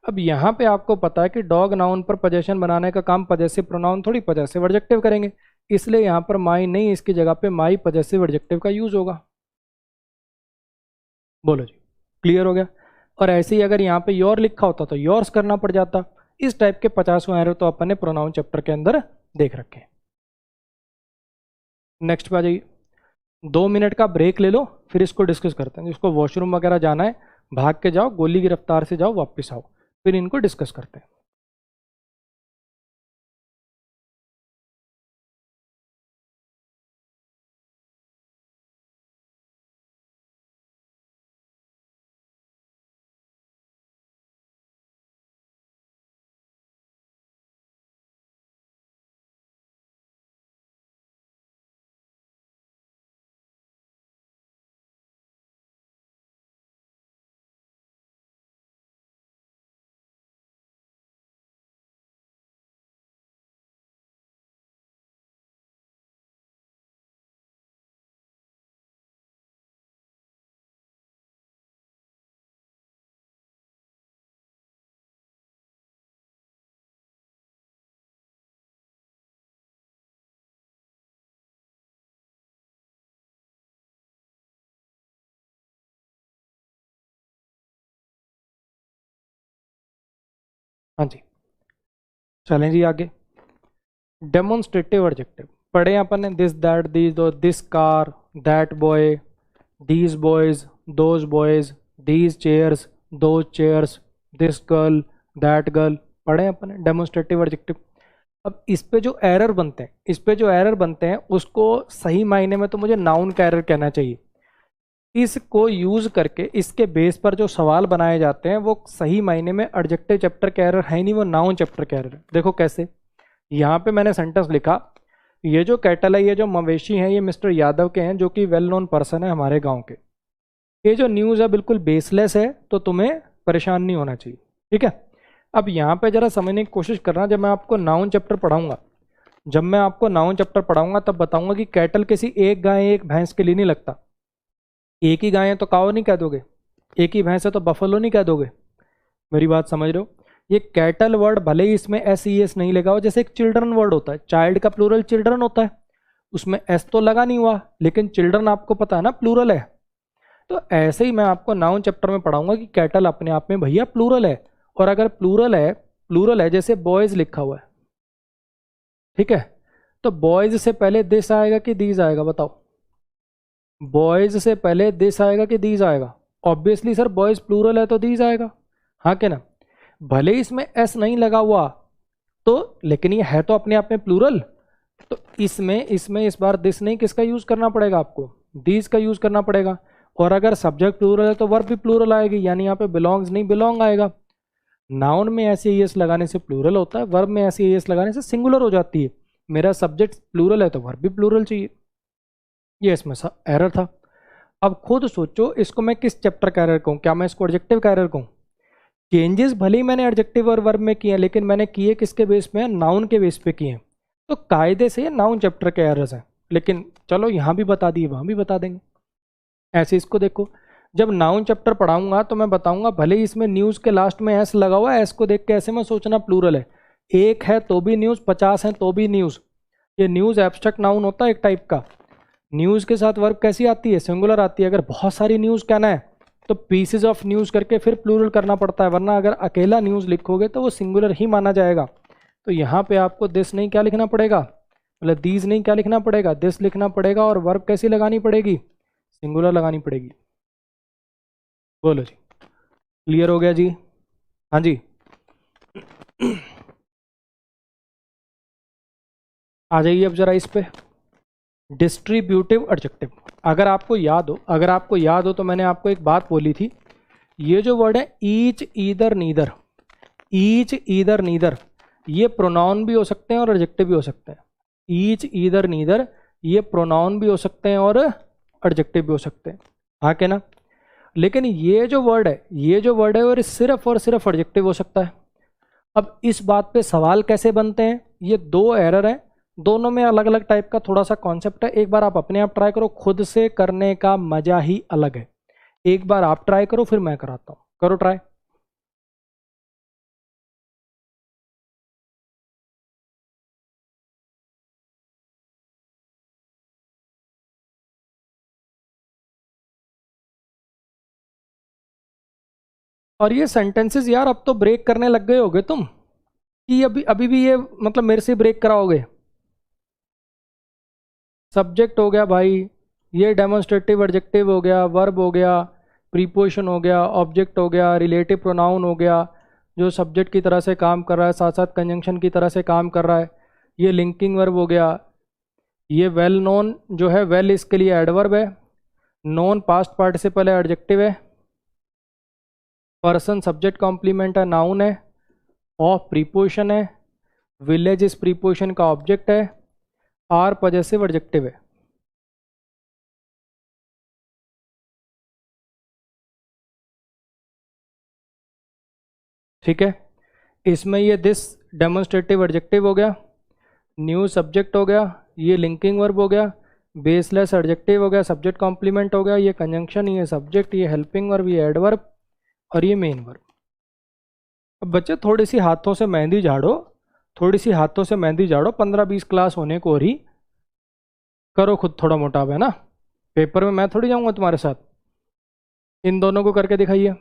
अब यहाँ पे आपको पता है कि डॉग नाउन पर पोजेशन बनाने का काम पजेसिव प्रोनाउन थोड़ी पजेसिव एडजेक्टिव करेंगे, इसलिए यहाँ पर माई नहीं, इसकी जगह पे माई पजेसिव एडजेक्टिव का यूज होगा। बोलो जी, क्लियर हो गया। और ऐसे ही अगर यहाँ पे योर लिखा होता तो योर्स करना पड़ जाता। इस टाइप के 50 एरो तो अपन ने प्रोनाउन चैप्टर के अंदर देख रखे हैं। नेक्स्ट पे आ जाइए। 2 मिनट का ब्रेक ले लो, फिर इसको डिस्कस करते हैं। जिसको वॉशरूम वगैरह जाना है भाग के जाओ, गोली की रफ्तार से जाओ, वापस आओ, फिर इनको डिस्कस करते हैं। हाँ जी, चलें जी आगे। डेमोन्स्ट्रेटिव एडजेक्टिव पढ़े अपन ने, this that these, this car, that boy, these boys, those boys, these chairs, those chairs, this girl, that girl, पढ़े अपन ने डेमोन्स्ट्रेटिव एडजेक्टिव। अब इस पे जो एरर बनते हैं, इस पे जो एरर बनते हैं उसको सही मायने में तो मुझे नाउन का एरर कहना चाहिए। इसको यूज करके इसके बेस पर जो सवाल बनाए जाते हैं वो सही मायने में एडजेक्टिव चैप्टर का एरर है नहीं, वो नाउन चैप्टर का एरर है। देखो कैसे, यहाँ पे मैंने सेंटेंस लिखा, ये जो कैटल है, ये जो मवेशी हैं, ये मिस्टर यादव के हैं जो कि वेल नोन पर्सन है हमारे गांव के। ये जो न्यूज़ है बिल्कुल बेसलेस है, तो तुम्हें परेशान नहीं होना चाहिए, ठीक है। अब यहाँ पे जरा समझने की कोशिश करना, जब मैं आपको नाउन चैप्टर पढ़ाऊंगा, जब मैं आपको नाउन चैप्टर पढ़ाऊंगा तब बताऊंगा कि कैटल किसी एक गाय एक भैंस के लिए नहीं लगता। एक ही गाय है तो काओ नहीं कह दोगे, एक ही भैंस है तो बफलो नहीं कह दोगे, मेरी बात समझ रहे हो। ये कैटल वर्ड भले ही इसमें एस ई एस नहीं लगा हो, जैसे एक चिल्ड्रन वर्ड होता है, चाइल्ड का प्लूरल चिल्ड्रन होता है, उसमें एस तो लगा नहीं हुआ, लेकिन चिल्ड्रन आपको पता है ना प्लूरल है। तो ऐसे ही मैं आपको नाउन चैप्टर में पढ़ाऊंगा कि कैटल अपने आप में भैया प्लूरल है, और अगर प्लूरल है जैसे बॉयज लिखा हुआ है, ठीक है, तो बॉयज से पहले दिस आएगा कि दीज आएगा, बताओ। बॉयज से पहले दिस आएगा कि दीज आएगा? ऑब्वियसली सर बॉयज प्लूरल है तो दीज आएगा, हाँ के ना। भले इसमें एस नहीं लगा हुआ तो, लेकिन ये है तो अपने आप में प्लूरल, तो इसमें इसमें इस बार दिस नहीं, किसका यूज करना पड़ेगा आपको? दीज का यूज करना पड़ेगा। और अगर सब्जेक्ट प्लूरल है तो वर्ब भी प्लूरल आएगी, यानी यहाँ पे बिलोंग्स नहीं बिलोंग आएगा। नाउन में ऐसे एस लगाने से प्लूरल होता है, वर्ब में ऐसे एस लगाने से सिंगुलर हो जाती है। मेरा सब्जेक्ट प्लूरल है तो वर्ब भी प्लूरल चाहिए, ये इसमें एरर था। अब खुद सोचो इसको मैं किस चैप्टर का एरर कहूँ, क्या मैं इसको एडजेक्टिव का एरर कहूँ? चेंजेस भले ही मैंने एडजेक्टिव और वर्ब में किए हैं, लेकिन मैंने किए किसके बेस पे? नाउन के बेस पे किए हैं, तो कायदे से ये नाउन चैप्टर के एरर्स हैं। लेकिन चलो यहाँ भी बता दिए, वहाँ भी बता देंगे। ऐसे इसको देखो, जब नाउन चैप्टर पढ़ाऊंगा तो मैं बताऊंगा भले ही इसमें न्यूज़ के लास्ट में एस लगा हुआ है, एस को देख के ऐसे में सोचना प्लूरल है, एक है तो भी न्यूज़, 50 है तो भी न्यूज़। ये न्यूज़ एब्स्ट्रैक्ट नाउन होता है एक टाइप का। न्यूज़ के साथ वर्ब कैसी आती है? सिंगुलर आती है। अगर बहुत सारी न्यूज़ कहना है तो पीसेज ऑफ न्यूज़ करके फिर प्लूरल करना पड़ता है, वरना अगर अकेला न्यूज़ लिखोगे तो वो सिंगुलर ही माना जाएगा। तो यहाँ पे आपको दिस नहीं क्या लिखना पड़ेगा, मतलब दीज नहीं क्या लिखना पड़ेगा, दिस लिखना पड़ेगा। और वर्ब कैसी लगानी पड़ेगी? सिंगुलर लगानी पड़ेगी। बोलो जी, क्लियर हो गया जी? हाँ जी। आ जाइए अब जरा इस पे, डिस्ट्रीब्यूटिव एडजेक्टिव। अगर आपको याद हो तो मैंने आपको एक बात बोली थी, ये जो वर्ड है each either neither, each either neither, ये प्रोनाउन भी हो सकते हैं और एडजेक्टिव भी हो सकते हैं। ईच ईदर नीदर ये प्रोनाउन भी हो सकते हैं और एडजेक्टिव भी हो सकते हैं, हाँ के ना। लेकिन ये जो वर्ड है और सिर्फ एडजेक्टिव हो सकता है। अब इस बात पे सवाल कैसे बनते हैं? ये दो एरर हैं, दोनों में अलग अलग टाइप का थोड़ा सा कॉन्सेप्ट है। एक बार आप अपने आप ट्राई करो, खुद से करने का मजा ही अलग है। एक बार आप ट्राई करो, फिर मैं कराता हूं, करो ट्राई। और ये सेंटेंसेस यार अब तो ब्रेक करने लग गए होगे तुम, कि अभी अभी भी ये मतलब मेरे से ब्रेक कराओगे? सब्जेक्ट हो गया भाई, ये डेमोन्स्ट्रेटिव एडजेक्टिव हो गया, वर्ब हो गया, प्रीपोजिशन हो गया, ऑब्जेक्ट हो गया, रिलेटिव प्रोनाउन हो गया जो सब्जेक्ट की तरह से काम कर रहा है, साथ साथ कंजंक्शन की तरह से काम कर रहा है, ये लिंकिंग वर्ब हो गया, ये वेल नोन जो है, वेल इसके लिए एडवर्ब है, नोन पास्ट पार्टिसिपल है, एडजेक्टिव है, पर्सन सब्जेक्ट कॉम्प्लीमेंट है, नाउन है, ऑफ प्रीपोजिशन है, विलेज इस प्रीपोजिशन का ऑब्जेक्ट है, आर पॉजेसिव एडजेक्टिव है। ठीक है, इसमें ये दिस डेमोन्स्ट्रेटिव एडजेक्टिव हो गया, न्यू सब्जेक्ट हो गया, ये लिंकिंग वर्ब हो गया, बेसलेस एडजेक्टिव हो गया, सब्जेक्ट कॉम्प्लीमेंट हो गया, ये कंजंक्शन, ये सब्जेक्ट, ये हेल्पिंग वर्ब, ये एडवर्ब और ये मेन वर्ब। अब बच्चे थोड़ी सी हाथों से मेहंदी झाड़ो, 15-20 क्लास होने को ही करो खुद थोड़ा मोटा, है ना। पेपर में मैं थोड़ी जाऊंगा तुम्हारे साथ, इन दोनों को करके दिखाइए।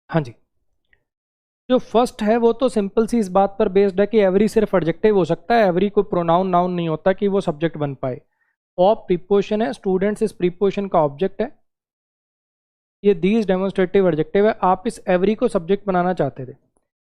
हाँ जी, जो फर्स्ट है वो तो सिंपल सी इस बात पर बेस्ड है कि एवरी सिर्फ एडजेक्टिव हो सकता है, एवरी कोई प्रोनाउन नाउन नहीं होता कि वो सब्जेक्ट बन पाए। ऑफ प्रीपोजिशन है, स्टूडेंट्स इस प्रीपोजिशन का ऑब्जेक्ट है। ये दीज डेमोन्स्ट्रेटिव एडजेक्टिव है। आप इस एवरी को सब्जेक्ट बनाना चाहते थे,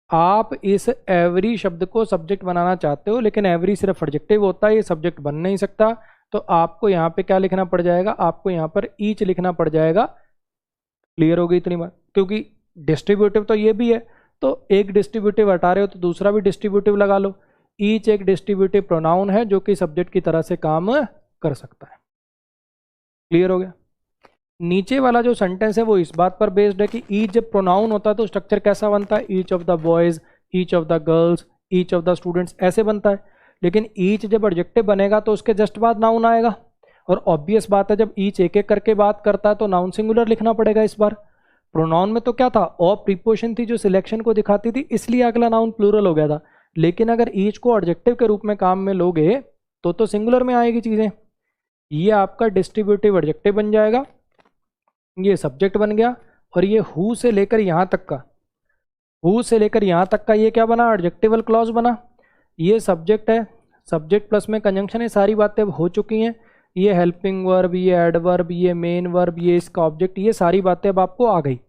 आप इस एवरी शब्द को सब्जेक्ट बनाना चाहते हो, लेकिन एवरी सिर्फ एडजेक्टिव होता है, ये सब्जेक्ट बन नहीं सकता। तो आपको यहाँ पे क्या लिखना पड़ जाएगा, आपको यहाँ पर ईच लिखना पड़ जाएगा। क्लियर हो गई इतनी बात, क्योंकि डिस्ट्रीब्यूटिव तो ये भी है, तो एक डिस्ट्रीब्यूटिव हटा रहे हो तो दूसरा भी डिस्ट्रीब्यूटिव लगा लो। ईच एक डिस्ट्रीब्यूटिव प्रोनाउन है जो कि सब्जेक्ट की तरह से काम कर सकता है। क्लियर हो गया। नीचे वाला जो सेंटेंस है वो इस बात पर बेस्ड है कि ईच जब प्रोनाउन होता है तो स्ट्रक्चर कैसा बनता है, each of the boys, each of the girls, each of the students, ऐसे बनता है। लेकिन ईच जब एडजेक्टिव बनेगा तो उसके जस्ट बाद नाउन आएगा, और ऑब्वियस बात है जब ईच एक एक करके बात करता है तो नाउन सिंगुलर लिखना पड़ेगा इस बार। प्रोनाउन में तो क्या था, ऑफ प्रीपोजिशन थी जो सिलेक्शन को दिखाती थी, इसलिए अगला नाउन प्लूरल हो गया था। लेकिन अगर ईच को एडजेक्टिव के रूप में काम में लोगे तो सिंगुलर में आएगी चीजें। ये आपका डिस्ट्रीब्यूटिव एडजेक्टिव बन जाएगा, ये सब्जेक्ट बन गया। और ये हु से लेकर यहाँ तक का, हु से लेकर यहाँ तक का ये क्या बना, एडजेक्टिवल क्लॉज बना। ये सब्जेक्ट है, सब्जेक्ट प्लस में कंजंक्शन है, सारी बातें अब हो चुकी हैं। ये हेल्पिंग वर्ब, ये एडवर्ब, ये मेन वर्ब, ये इसका ऑब्जेक्ट, ये सारी बातें अब आपको आ गई।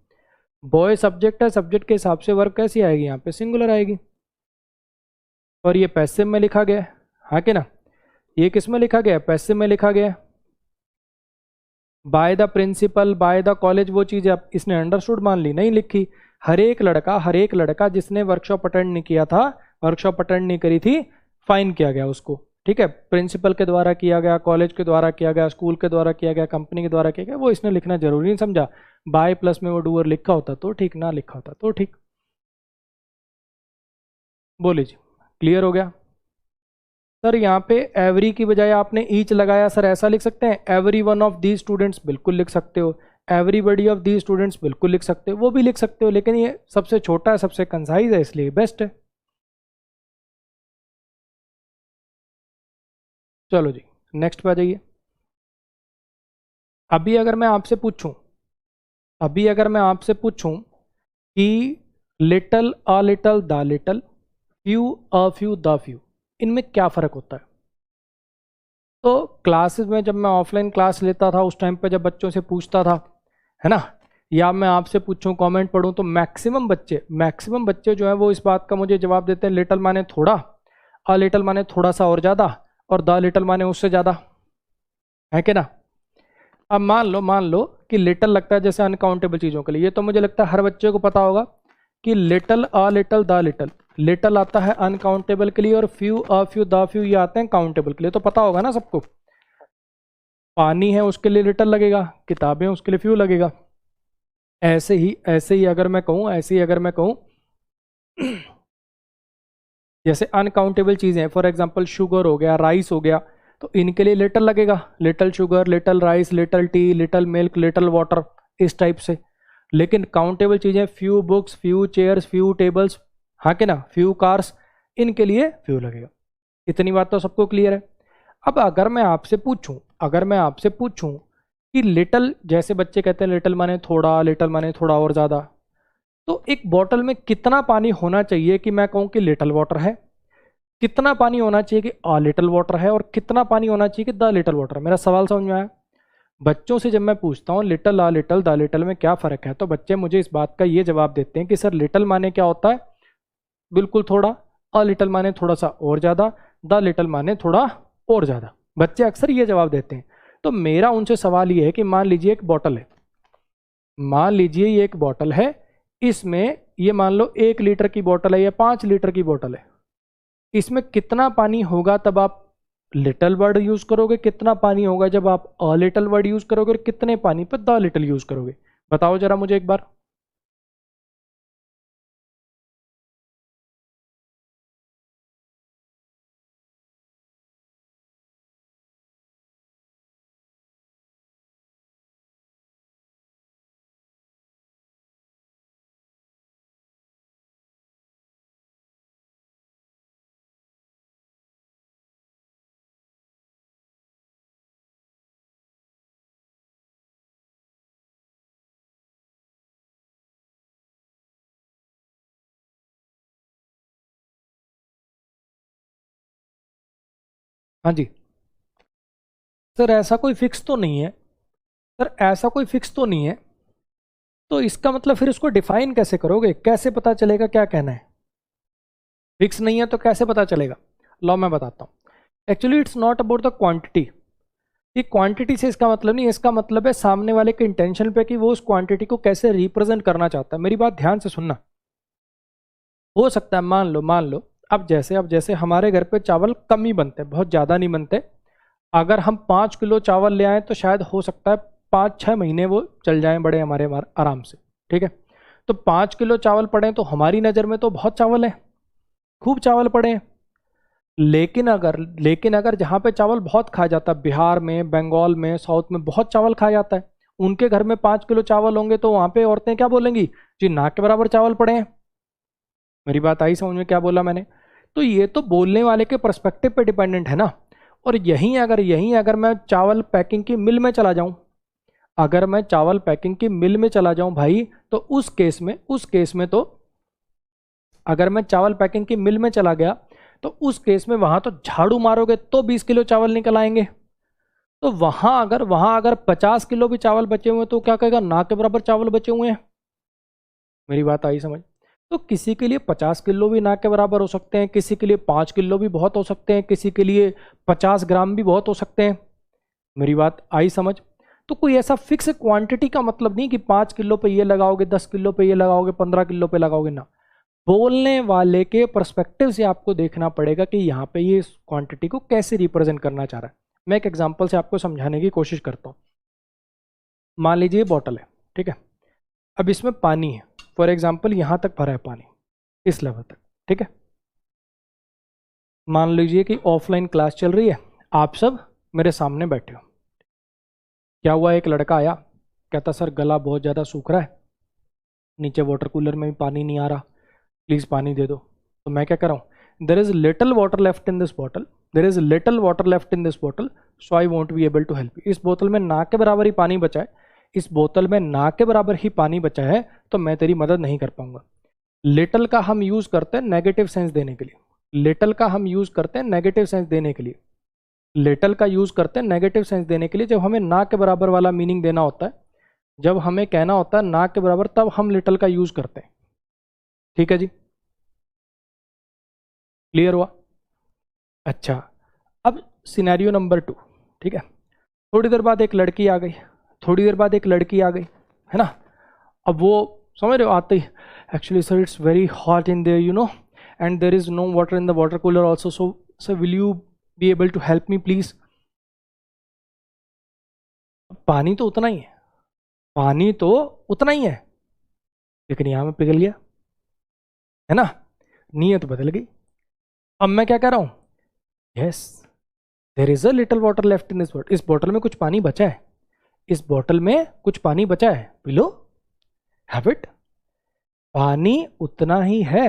बॉय सब्जेक्ट है, सब्जेक्ट के हिसाब से वर्ब कैसी आएगी, यहाँ पे सिंगुलर आएगी। और ये पैसिव में लिखा गया है, हाँ कि ना। ये किस में लिखा गया है, पैसिव में लिखा गया है। By the principal, by the college, वो चीज़ आप इसने अंडरस्टूड मान ली, नहीं लिखी। हर एक लड़का जिसने वर्कशॉप अटेंड नहीं किया था, वर्कशॉप अटेंड नहीं करी थी, फाइन किया गया उसको। ठीक है, प्रिंसिपल के द्वारा किया गया, कॉलेज के द्वारा किया गया, स्कूल के द्वारा किया गया, कंपनी के द्वारा किया गया, वो इसने लिखना जरूरी नहीं समझा। बाय प्लस में वो डूअर लिखा होता तो ठीक, ना लिखा होता तो ठीक। बोलिए जी, क्लियर हो गया। सर यहाँ पे एवरी की बजाय आपने ईच लगाया, सर ऐसा लिख सकते हैं, every one of the students बिल्कुल लिख सकते हो, एवरीबडी ऑफ दी स्टूडेंट्स बिल्कुल लिख सकते हो, वो भी लिख सकते हो, लेकिन ये सबसे छोटा है, सबसे कंसाइज है, इसलिए बेस्ट है। चलो जी, नेक्स्ट पे आ जाइए। अभी अगर मैं आपसे पूछूं, अभी अगर मैं आपसे पूछूं कि little, a little, the little, few, a few, the few, इनमें क्या फ़र्क होता है। तो क्लासेस में जब मैं ऑफलाइन क्लास लेता था उस टाइम पे जब बच्चों से पूछता था, है ना, या मैं आपसे पूछूं कमेंट पढ़ूं, तो मैक्सिमम बच्चे जो है वो इस बात का मुझे जवाब देते हैं, लिटल माने थोड़ा, अ लिटल माने थोड़ा सा और ज़्यादा, और द लिटल माने उससे ज़्यादा, है कि ना। अब मान लो कि लिटल लगता है जैसे अनकाउंटेबल चीज़ों के लिए, ये तो मुझे लगता है हर बच्चे को पता होगा कि little, a little, the little, little आता है अनकाउंटेबल के लिए, और few, a few, the few ये आते हैं काउंटेबल के लिए, तो पता होगा ना सबको। पानी है उसके लिए लिटल लगेगा, किताबें उसके लिए फ्यू लगेगा। ऐसे ही अगर मैं कहूँ, ऐसे ही अगर मैं कहूँ जैसे अनकाउंटेबल चीज़ें हैं, फॉर एग्जांपल शुगर हो गया, राइस हो गया, तो इनके लिए लिटल लगेगा, little sugar, little rice, little T, little milk, little water, इस टाइप से। लेकिन काउंटेबल चीज़ें, few books, few chairs, few tables, हाँ कि ना, फ्यू कार्स, इनके लिए फ्यू लगेगा। इतनी बात तो सबको क्लियर है। अब अगर मैं आपसे पूछूं कि लिटल, जैसे बच्चे कहते हैं लिटल माने थोड़ा, लिटल माने थोड़ा और ज़्यादा, तो एक बॉटल में कितना पानी होना चाहिए कि मैं कहूँ कि लिटल वाटर है, कितना पानी होना चाहिए कि आ लिटल वाटर है, और कितना पानी होना चाहिए कि द लिटल वाटर। मेरा सवाल समझ में आया। बच्चों से जब मैं पूछता हूँ little, a little, the little में क्या फ़र्क है, तो बच्चे मुझे इस बात का ये जवाब देते हैं कि सर लिटल माने क्या होता है, बिल्कुल थोड़ा, अ लिटल माने थोड़ा सा और ज़्यादा, द लिटल माने थोड़ा और ज़्यादा। बच्चे अक्सर ये जवाब देते हैं। तो मेरा उनसे सवाल ये है कि मान लीजिए एक बॉटल है, मान लीजिए ये एक बॉटल है, इसमें ये मान लो 1 लीटर की बॉटल है या 5 लीटर की बॉटल है, इसमें कितना पानी होगा तब आप लिटल वर्ड यूज करोगे, कितना पानी होगा जब आप अ लिटल वर्ड यूज करोगे, और कितने पानी पर द लिटल यूज करोगे, बताओ जरा मुझे एक बार। हाँ जी सर, ऐसा कोई फिक्स तो नहीं है। सर ऐसा कोई फिक्स तो नहीं है, तो इसका मतलब फिर उसको डिफाइन कैसे करोगे, कैसे पता चलेगा क्या कहना है? फिक्स नहीं है तो कैसे पता चलेगा? लो मैं बताता हूँ। Actually it's not about the quantity, कि क्वांटिटी से इसका मतलब नहीं, इसका मतलब है सामने वाले के इंटेंशन पे कि वो उस क्वांटिटी को कैसे रिप्रेजेंट करना चाहता है। मेरी बात ध्यान से सुनना। हो सकता है मान लो अब जैसे हमारे घर पे चावल कम ही बनते हैं, बहुत ज़्यादा नहीं बनते। अगर हम 5 किलो चावल ले आए तो शायद हो सकता है 5-6 महीने वो चल जाएं बड़े हमारे आराम से। ठीक है, तो 5 किलो चावल पड़े तो हमारी नज़र में तो बहुत चावल है, खूब चावल पड़े हैं। लेकिन अगर जहाँ पे चावल बहुत खाया जाता है, बिहार में, बंगाल में, साउथ में बहुत चावल खाया जाता है, उनके घर में 5 किलो चावल होंगे तो वहाँ पे औरतें क्या बोलेंगी? जी नाक के बराबर चावल पड़े हैं। मेरी बात आई समझ में? क्या बोला मैंने? तो ये तो बोलने वाले के पर्सपेक्टिव पे डिपेंडेंट है ना। और यहीं अगर मैं चावल पैकिंग की मिल में चला जाऊं, अगर मैं चावल पैकिंग की मिल में चला जाऊं भाई, तो उस केस में तो अगर मैं चावल पैकिंग की मिल में चला गया तो उस केस में वहां तो झाड़ू मारोगे तो 20 किलो चावल निकल आएंगे। तो वहां अगर 50 किलो भी चावल बचे हुए हैं तो क्या कहेगा? ना के बराबर चावल बचे हुए हैं। मेरी बात आई समझ? तो किसी के लिए 50 किलो भी ना के बराबर हो सकते हैं, किसी के लिए 5 किलो भी बहुत हो सकते हैं, किसी के लिए 50 ग्राम भी बहुत हो सकते हैं। मेरी बात आई समझ? तो कोई ऐसा फिक्स क्वांटिटी का मतलब नहीं कि 5 किलो पे ये लगाओगे, 10 किलो पे ये लगाओगे, 15 किलो पे लगाओगे ना। बोलने वाले के पर्सपेक्टिव से आपको देखना पड़ेगा कि यहाँ पे ये क्वांटिटी को कैसे रिप्रेजेंट करना चाह रहा है। मैं एक एग्जांपल से आपको समझाने की कोशिश करता हूँ। मान लीजिए बॉटल है, ठीक है, अब इसमें पानी है, फॉर एग्जाम्पल यहाँ तक भरा है पानी, इस लेवल तक, ठीक है। मान लीजिए कि ऑफलाइन क्लास चल रही है, आप सब मेरे सामने बैठे हो। क्या हुआ, एक लड़का आया, कहता सर गला बहुत ज़्यादा सूख रहा है, नीचे वाटर कूलर में भी पानी नहीं आ रहा, प्लीज़ पानी दे दो। तो मैं क्या कर रहा हूँ, there is little water left in this bottle, there is little water left in this bottle, so I won't be able to help you. इस बोतल में ना के बराबर ही पानी बचा है, इस बोतल में ना के बराबर ही पानी बचा है, तो मैं तेरी मदद नहीं कर पाऊंगा। लिटल का हम यूज़ करते हैं नेगेटिव सेंस देने के लिए, लिटल का हम यूज़ करते हैं नेगेटिव सेंस देने के लिए, लिटल का यूज़ करते हैं नेगेटिव सेंस देने के लिए। जब हमें ना के बराबर वाला मीनिंग देना होता है, जब हमें कहना होता है ना के बराबर, तब हम लिटल का यूज़ करते हैं। ठीक है जी, क्लियर हुआ? अच्छा, अब सिनेरियो नंबर 2, ठीक है। थोड़ी देर बाद एक लड़की आ गई, थोड़ी देर बाद एक लड़की आ गई, है ना। अब वो समझ रहे हो, आते ही actually sir it's very hot in there, you know, and there is no water in the water cooler also, so sir will you be able to help me please. पानी तो उतना ही है, पानी तो उतना ही है, लेकिन यहाँ में पिघल गया, है ना, नीयत बदल गई। अब मैं क्या कह रहा हूँ, yes there is a little water left in this bottle, इस बॉटल में कुछ पानी बचा है, इस बॉटल में कुछ पानी बचा है, पी लो, हैव इट। पानी उतना ही है।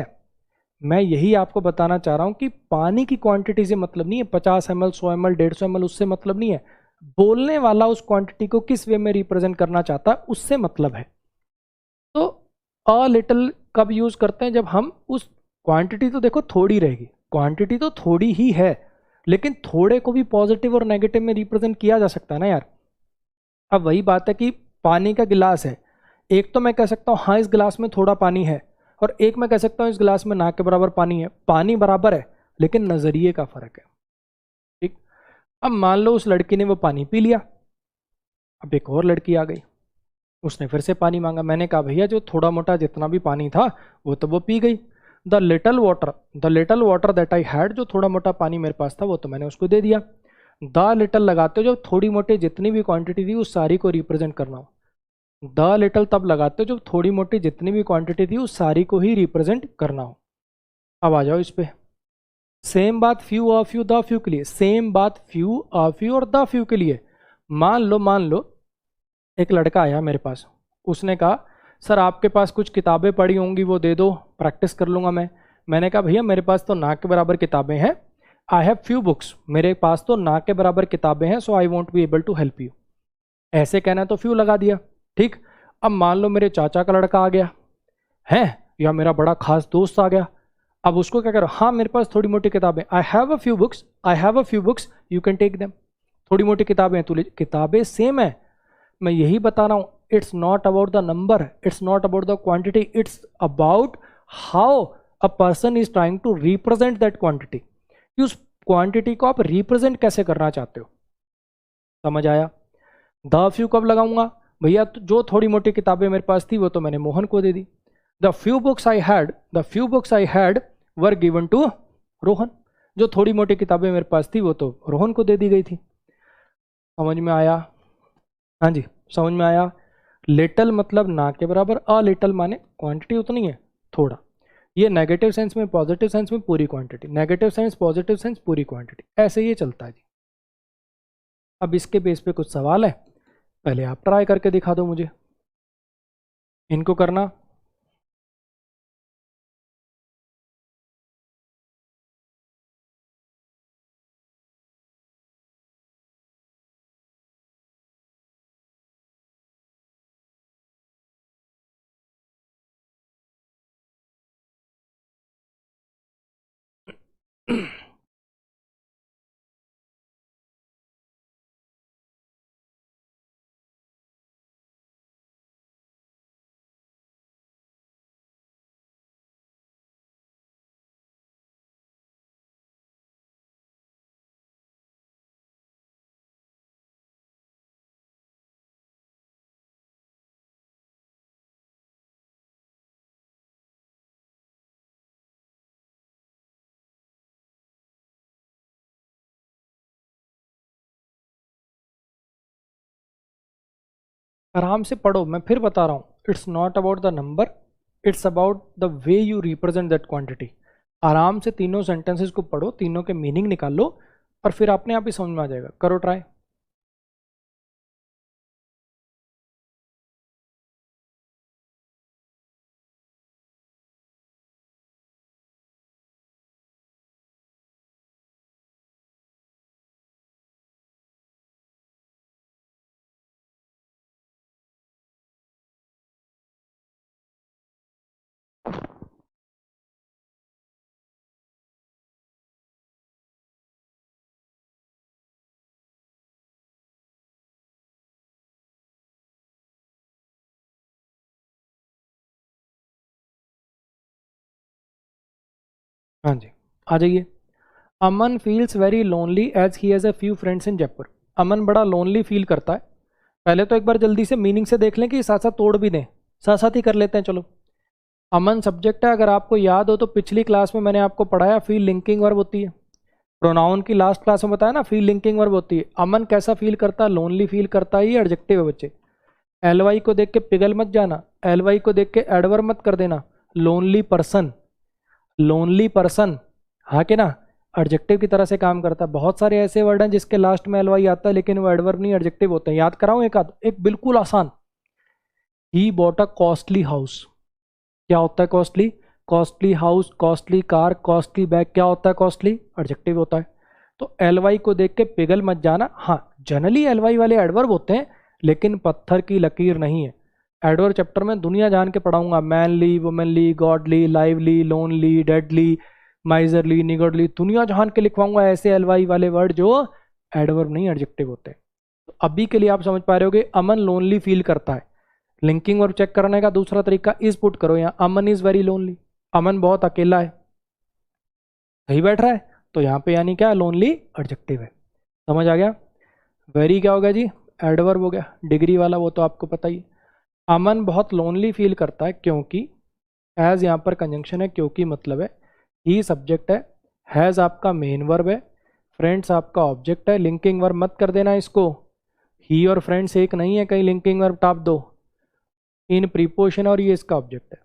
मैं यही आपको बताना चाह रहा हूं कि पानी की क्वांटिटी से मतलब नहीं है, 50 ml 100 ml 150 ml, उससे मतलब नहीं है। बोलने वाला उस क्वांटिटी को किस वे में रिप्रेजेंट करना चाहता है, उससे मतलब है। तो अ लिटिल कब यूज करते हैं, जब हम उस क्वांटिटी, तो देखो थोड़ी रहेगी, क्वांटिटी तो थोड़ी ही है, लेकिन थोड़े को भी पॉजिटिव और नेगेटिव में रिप्रेजेंट किया जा सकता है ना यार। अब वही बात है कि पानी का गिलास है, एक तो मैं कह सकता हूँ हाँ इस गिलास में थोड़ा पानी है, और एक मैं कह सकता हूँ इस गिलास में ना के बराबर पानी है। पानी बराबर है, लेकिन नजरिए का फर्क है। ठीक, अब मान लो उस लड़की ने वो पानी पी लिया, अब एक और लड़की आ गई, उसने फिर से पानी मांगा। मैंने कहा भैया जो थोड़ा मोटा जितना भी पानी था वो तो वो पी गई, the little water that I had, जो थोड़ा मोटा पानी मेरे पास था वो तो मैंने उसको दे दिया। द लिटल लगाते हो जब थोड़ी मोटी जितनी भी क्वांटिटी थी उस सारी को रिप्रेजेंट करना हो, द लिटल तब लगाते हो जब थोड़ी मोटी जितनी भी क्वांटिटी थी उस सारी को ही रिप्रेजेंट करना हो। अब आ जाओ इस पे, सेम बात few a few the few के लिए, सेम बात फ्यू अ फ्यू और द फ्यू के लिए। मान लो एक लड़का आया मेरे पास, उसने कहा सर आपके पास कुछ किताबें पड़ी होंगी वो दे दो, प्रैक्टिस कर लूँगा मैं। मैंने कहा भैया मेरे पास तो ना के बराबर किताबें हैं, आई हैव फ्यू बुक्स, मेरे पास तो ना के बराबर किताबें हैं, so I won't be able to help you. ऐसे कहना तो फ्यू लगा दिया, ठीक। अब मान लो मेरे चाचा का लड़का आ गया है, या मेरा बड़ा खास दोस्त आ गया, अब उसको क्या करो, हाँ मेरे पास थोड़ी मोटी किताबें, I have a few books you can take them. थोड़ी मोटी किताबें हैं, तो किताबें सेम है, मैं यही बता रहा हूँ। It's not about the number, it's not about the quantity, it's about how a person is trying to represent that quantity, कि उस क्वांटिटी को आप रिप्रेजेंट कैसे करना चाहते हो। समझ आया? द फ्यू कब लगाऊंगा भैया? तो जो थोड़ी मोटी किताबें मेरे पास थी वो तो मैंने मोहन को दे दी। The few books I had were given to Rohan. जो थोड़ी मोटी किताबें मेरे पास थी वो तो रोहन को दे दी गई थी। समझ में आया? हाँ जी, समझ में आया। लिटल मतलब ना के बराबर, अ लिटल माने क्वांटिटी उतनी है, थोड़ा। ये नेगेटिव सेंस में, पॉजिटिव सेंस में पूरी quantity, negative sense positive sense पूरी क्वांटिटी, ऐसे ये चलता है जी। अब इसके बेस पे कुछ सवाल है, पहले आप ट्राई करके दिखा दो मुझे इनको करना। आराम से पढ़ो, मैं फिर बता रहा हूँ, it's not about the number, it's about the way you represent that quantity. आराम से तीनों सेंटेंसेस को पढ़ो, तीनों के मीनिंग निकाल लो, और फिर अपने आप ही समझ में आ जाएगा। करो ट्राई। हाँ जी, आ जाइए। Aman feels very lonely as he has a few friends in Jaipur. Aman बड़ा लोनली फील करता है। पहले तो एक बार जल्दी से मीनिंग से देख लें कि साथ साथ तोड़ भी दें, साथ साथ ही कर लेते हैं। चलो, अमन सब्जेक्ट है, अगर आपको याद हो तो पिछली क्लास में मैंने आपको पढ़ाया फील लिंकिंग वर्ब होती है। प्रोनाउन की लास्ट क्लास में बताया ना, फील लिंकिंग वर्ब होती है। अमन कैसा फील करता है? लोनली फील करता है, ये एडजेक्टिव है बच्चे। एल वाई को देख के पिघल मत जाना, एल वाई को देख के एडवर्ब मत कर देना। लोनली पर्सन, लोनली पर्सन, हाँ के ना, एडजेक्टिव की तरह से काम करता है। बहुत सारे ऐसे वर्ड हैं जिसके लास्ट में एल वाई आता है, लेकिन वो एडवर्ब नहीं, एडजेक्टिव होते हैं। याद कराऊं एक आध, एक बिल्कुल आसान। He bought a costly house. क्या होता है costly? Costly house, costly car, costly bag. क्या होता है कॉस्टली? एडजेक्टिव होता है। तो एल वाई को देख के पिघल मत जाना। हाँ, जनरली एल वाई वाले एडवर्ब होते हैं, लेकिन पत्थर की लकीर नहीं है। एडवर्ब चैप्टर में दुनिया जान के पढ़ाऊंगा, manly, womanly, godly, lively, lonely, deadly, miserly, niggardly, दुनिया जहान के लिखवाऊंगा ऐसे एल वाई वाले वर्ड जो एडवर्ब नहीं एडजेक्टिव होते हैं। तो अभी के लिए आप समझ पा रहे हो कि अमन लोनली फील करता है। लिंकिंग वर्ब चेक करने का दूसरा तरीका इज पुट करो यहाँ, अमन इज वेरी लोनली। अमन बहुत अकेला है, सही बैठ रहा है, तो यहाँ पे यानी क्या? लोनली एडजेक्टिव है। समझ आ गया? वेरी क्या हो गया जी? एडवर्ब हो गया, डिग्री वाला, वो तो आपको पता ही है। अमन बहुत लोनली फील करता है क्योंकि, एज यहाँ पर कंजंक्शन है, क्योंकि मतलब है, ही सब्जेक्ट है, हैज़ आपका मेन वर्ब है, फ्रेंड्स आपका ऑब्जेक्ट है। लिंकिंग वर्ब मत कर देना इसको, ही और फ्रेंड्स एक नहीं है, कहीं लिंकिंग वर्ब टाप दो इन प्रीपोजिशन, और ये इसका ऑब्जेक्ट है।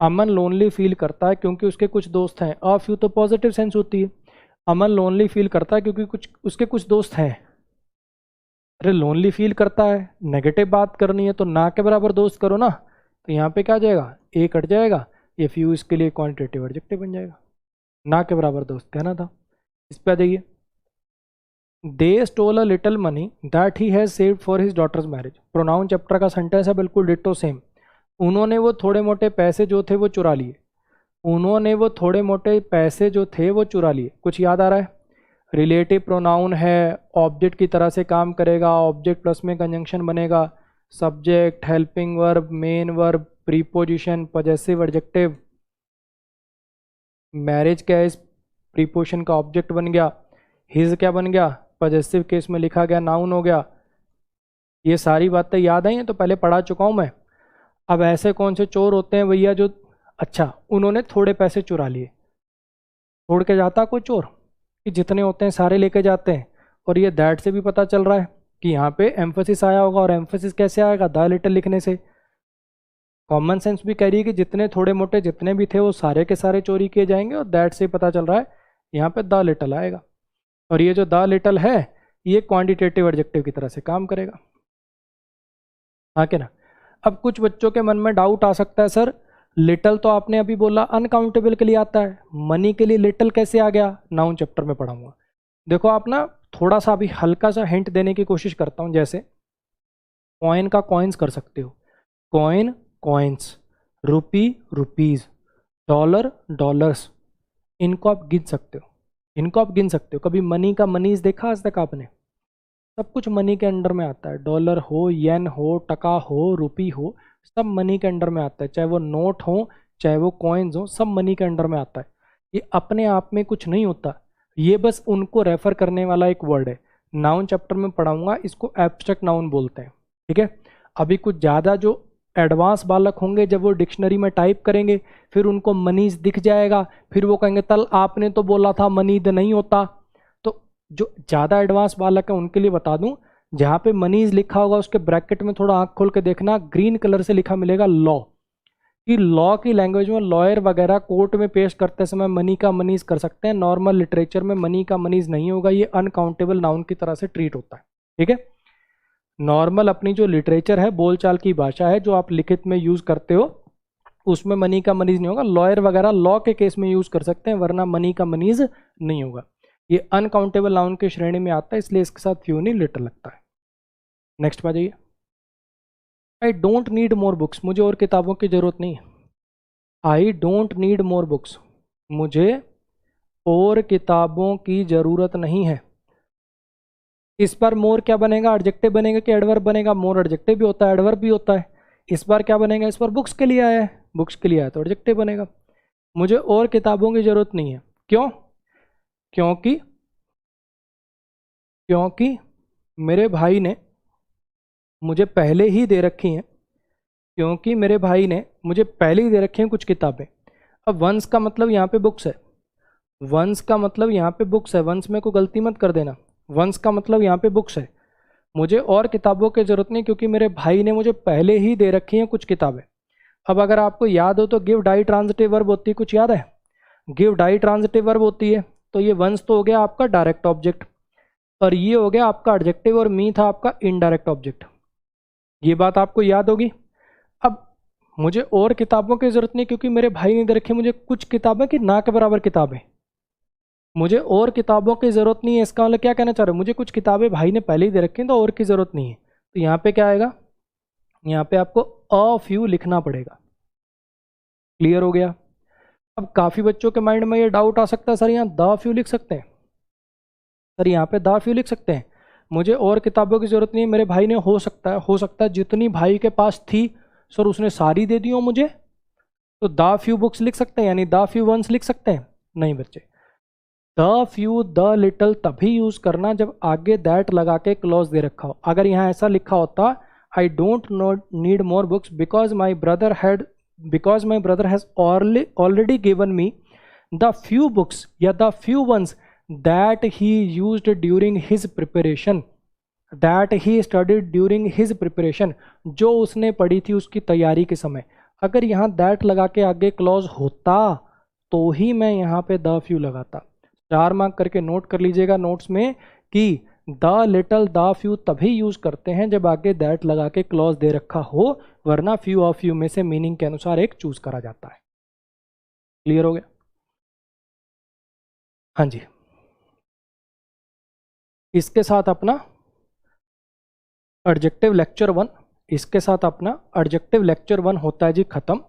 अमन लोनली फील करता है क्योंकि उसके कुछ दोस्त हैं। ऑफ यू तो पॉजिटिव सेंस होती है। अमन लोनली फील करता है क्योंकि उसके कुछ दोस्त हैं। अरे लोनली फील करता है, नेगेटिव बात करनी है तो ना के बराबर दोस्त करो ना, तो यहाँ पे क्या आ जाएगा? ए कट जाएगा, ये फ्यू इसके लिए क्वांटिटेटिव एडजेक्टिव बन जाएगा। ना के बराबर दोस्त कहना था। इस पे आ जाइए। They stole a little money that he has saved for his daughter's marriage. Pronoun chapter का सेंटेंस है, बिल्कुल डिट्टो सेम। उन्होंने वो थोड़े मोटे पैसे जो थे वो चुरा लिए। उन्होंने वो थोड़े मोटे पैसे जो थे वो चुरा लिए। कुछ याद आ रहा है? रिलेटिव प्रोनाउन है, ऑब्जेक्ट की तरह से काम करेगा, ऑब्जेक्ट प्लस में कंजंक्शन बनेगा, subject, helping verb, main verb, preposition, possessive adjective, marriage क्या है, इस प्रीपोजिशन का ऑब्जेक्ट बन गया, हिज क्या बन गया, पजेसिव केस में लिखा गया नाउन हो गया। ये सारी बातें याद आई हैं, तो पहले पढ़ा चुका हूं मैं। अब ऐसे कौन से चोर होते हैं भैया जो, अच्छा उन्होंने थोड़े पैसे चुरा लिए, छोड़ के जाता कोई चोर कि जितने होते हैं सारे लेके जाते हैं। और ये दैट से भी पता चल रहा है कि यहाँ पे एम्फोसिस आया होगा, और एम्फोसिस कैसे आएगा, द लिटिल लिखने से। कॉमन सेंस भी कह रही है कि जितने थोड़े मोटे जितने भी थे वो सारे के सारे चोरी किए जाएंगे, और दैट से पता चल रहा है यहाँ पे द लिटिल आएगा। और ये जो द लिटिल है ये क्वांटिटेटिव एडजेक्टिव की तरह से काम करेगा, हाँ कि ना। अब कुछ बच्चों के मन में डाउट आ सकता है, सर लिटल तो आपने अभी बोला अनकाउंटेबल के लिए आता है, मनी के लिए लिटल कैसे आ गया, नाउन चैप्टर में पढ़ाऊंगा। देखो आप ना थोड़ा सा अभी हल्का सा हिंट देने की कोशिश करता हूँ। जैसे कॉइन का कॉइन्स कर सकते हो, कॉइन कॉइन्स, रुपी रुपीज, डॉलर डॉलर्स, इनको आप गिन सकते हो, इनको आप गिन सकते हो। कभी मनी का मनीज देखा आज तक आपने, सब कुछ मनी के अंडर में आता है, डॉलर हो, येन हो, टका हो, रुपी हो, सब मनी के अंडर में आता है। चाहे वो नोट हो चाहे वो कॉइन्स हो, सब मनी के अंडर में आता है। ये अपने आप में कुछ नहीं होता, ये बस उनको रेफर करने वाला एक वर्ड है। नाउन चैप्टर में पढ़ाऊंगा, इसको एब्स्ट्रैक्ट नाउन बोलते हैं, ठीक है। अभी कुछ ज़्यादा जो एडवांस बालक होंगे, जब वो डिक्शनरी में टाइप करेंगे फिर उनको मनीज दिख जाएगा, फिर वो कहेंगे तल आपने तो बोला था मनीद नहीं होता। तो जो ज़्यादा एडवांस बालक है उनके लिए बता दूं, जहाँ पे मनीज लिखा होगा उसके ब्रैकेट में थोड़ा आंख खोल के देखना, ग्रीन कलर से लिखा मिलेगा लॉ। कि लॉ की लैंग्वेज में लॉयर वगैरह कोर्ट में पेश करते समय मनी का मनीज कर सकते हैं, नॉर्मल लिटरेचर में मनी का मनीज नहीं होगा, ये अनकाउंटेबल नाउन की तरह से ट्रीट होता है, ठीक है। नॉर्मल अपनी जो लिटरेचर है, बोलचाल की भाषा है जो आप लिखित में यूज करते हो, उसमें मनी का मनीज नहीं होगा। लॉयर वगैरह लॉ के केस में यूज कर सकते हैं, वरना मनी का मनीज नहीं होगा। ये अनकाउंटेबल नाउन की श्रेणी में आता है, इसलिए इसके साथ फ्यू नहीं लिटल लगता है। नेक्स्ट बात जाइए, आई डोंट नीड मोर बुक्स, मुझे और किताबों की जरूरत नहीं है। आई डोंट नीड मोर बुक्स, मुझे और किताबों की जरूरत नहीं है। इस बार मोर क्या बनेगा, एडजेक्टिव बनेगा कि एडवर्ब बनेगा, मोर एडजेक्टिव भी होता है एडवर्ब भी होता है। इस बार क्या बनेगा, इस बार बुक्स के लिए आया है, बुक्स के लिए आया तो एडजेक्टिव बनेगा। मुझे और किताबों की जरूरत नहीं है, क्यों, क्योंकि क्योंकि मेरे भाई ने मुझे पहले ही दे रखी हैं, क्योंकि मेरे भाई ने मुझे पहले ही दे रखी हैं कुछ किताबें। अब वंस का मतलब यहाँ पे बुक्स है, वंस का मतलब यहाँ पे बुक्स है, वंस में कोई गलती मत कर देना, वंस का मतलब यहाँ पे बुक्स है। मुझे और किताबों की जरूरत नहीं क्योंकि मेरे भाई ने मुझे पहले ही दे रखी हैं कुछ किताबें। अब अगर आपको याद हो तो गिव डाई ट्रांजिटिव वर्ब होती है, कुछ याद है, गिव डाई ट्रांजिटिव वर्ब होती है। तो ये वंस तो हो गया आपका डायरेक्ट ऑब्जेक्ट, और ये हो गया आपका एडजेक्टिव, और मी था आपका इनडायरेक्ट ऑब्जेक्ट। ये बात आपको याद होगी। अब मुझे और किताबों की जरूरत नहीं क्योंकि मेरे भाई ने दे रखी मुझे कुछ किताबें कि ना के बराबर किताबें, मुझे और किताबों की जरूरत नहीं है। इसका मतलब क्या कहना चाह रहे हो, मुझे कुछ किताबें भाई ने पहले ही दे रखी हैं तो और की जरूरत नहीं है। तो यहाँ पे क्या आएगा, यहाँ पे आपको अ फ्यू लिखना पड़ेगा। क्लियर हो गया। अब काफी बच्चों के माइंड में ये डाउट आ सकता है, सर यहाँ द फ्यू लिख सकते हैं, सर यहाँ पे द फ्यू लिख सकते हैं, मुझे और किताबों की जरूरत नहीं है, मेरे भाई ने हो सकता है जितनी भाई के पास थी सर उसने सारी दे दी हो मुझे, तो द फ्यू बुक्स लिख सकते हैं, यानी द फ्यू वंस लिख सकते हैं। नहीं बच्चे, द फ्यू द लिटल तभी यूज करना जब आगे दैट लगा के क्लॉज दे रखा हो। अगर यहाँ ऐसा लिखा होता I don't need more books because my brother has already given me the few books या the few ones that he used during his preparation, that he studied during his preparation, जो उसने पढ़ी थी उसकी तैयारी के समय। अगर यहाँ दैट लगा के आगे क्लॉज होता तो ही मैं यहाँ पे द फ्यू लगाता। 4 मार्क करके नोट कर लीजिएगा नोट्स में कि द लिटल द फ्यू तभी यूज करते हैं जब आगे दैट लगा के क्लॉज दे रखा हो, वरना फ्यू ऑफ फ्यू में से मीनिंग के अनुसार एक चूज करा जाता है। क्लियर हो गया, हाँ जी। इसके साथ अपना एडजेक्टिव लेक्चर 1 होता है जी खत्म।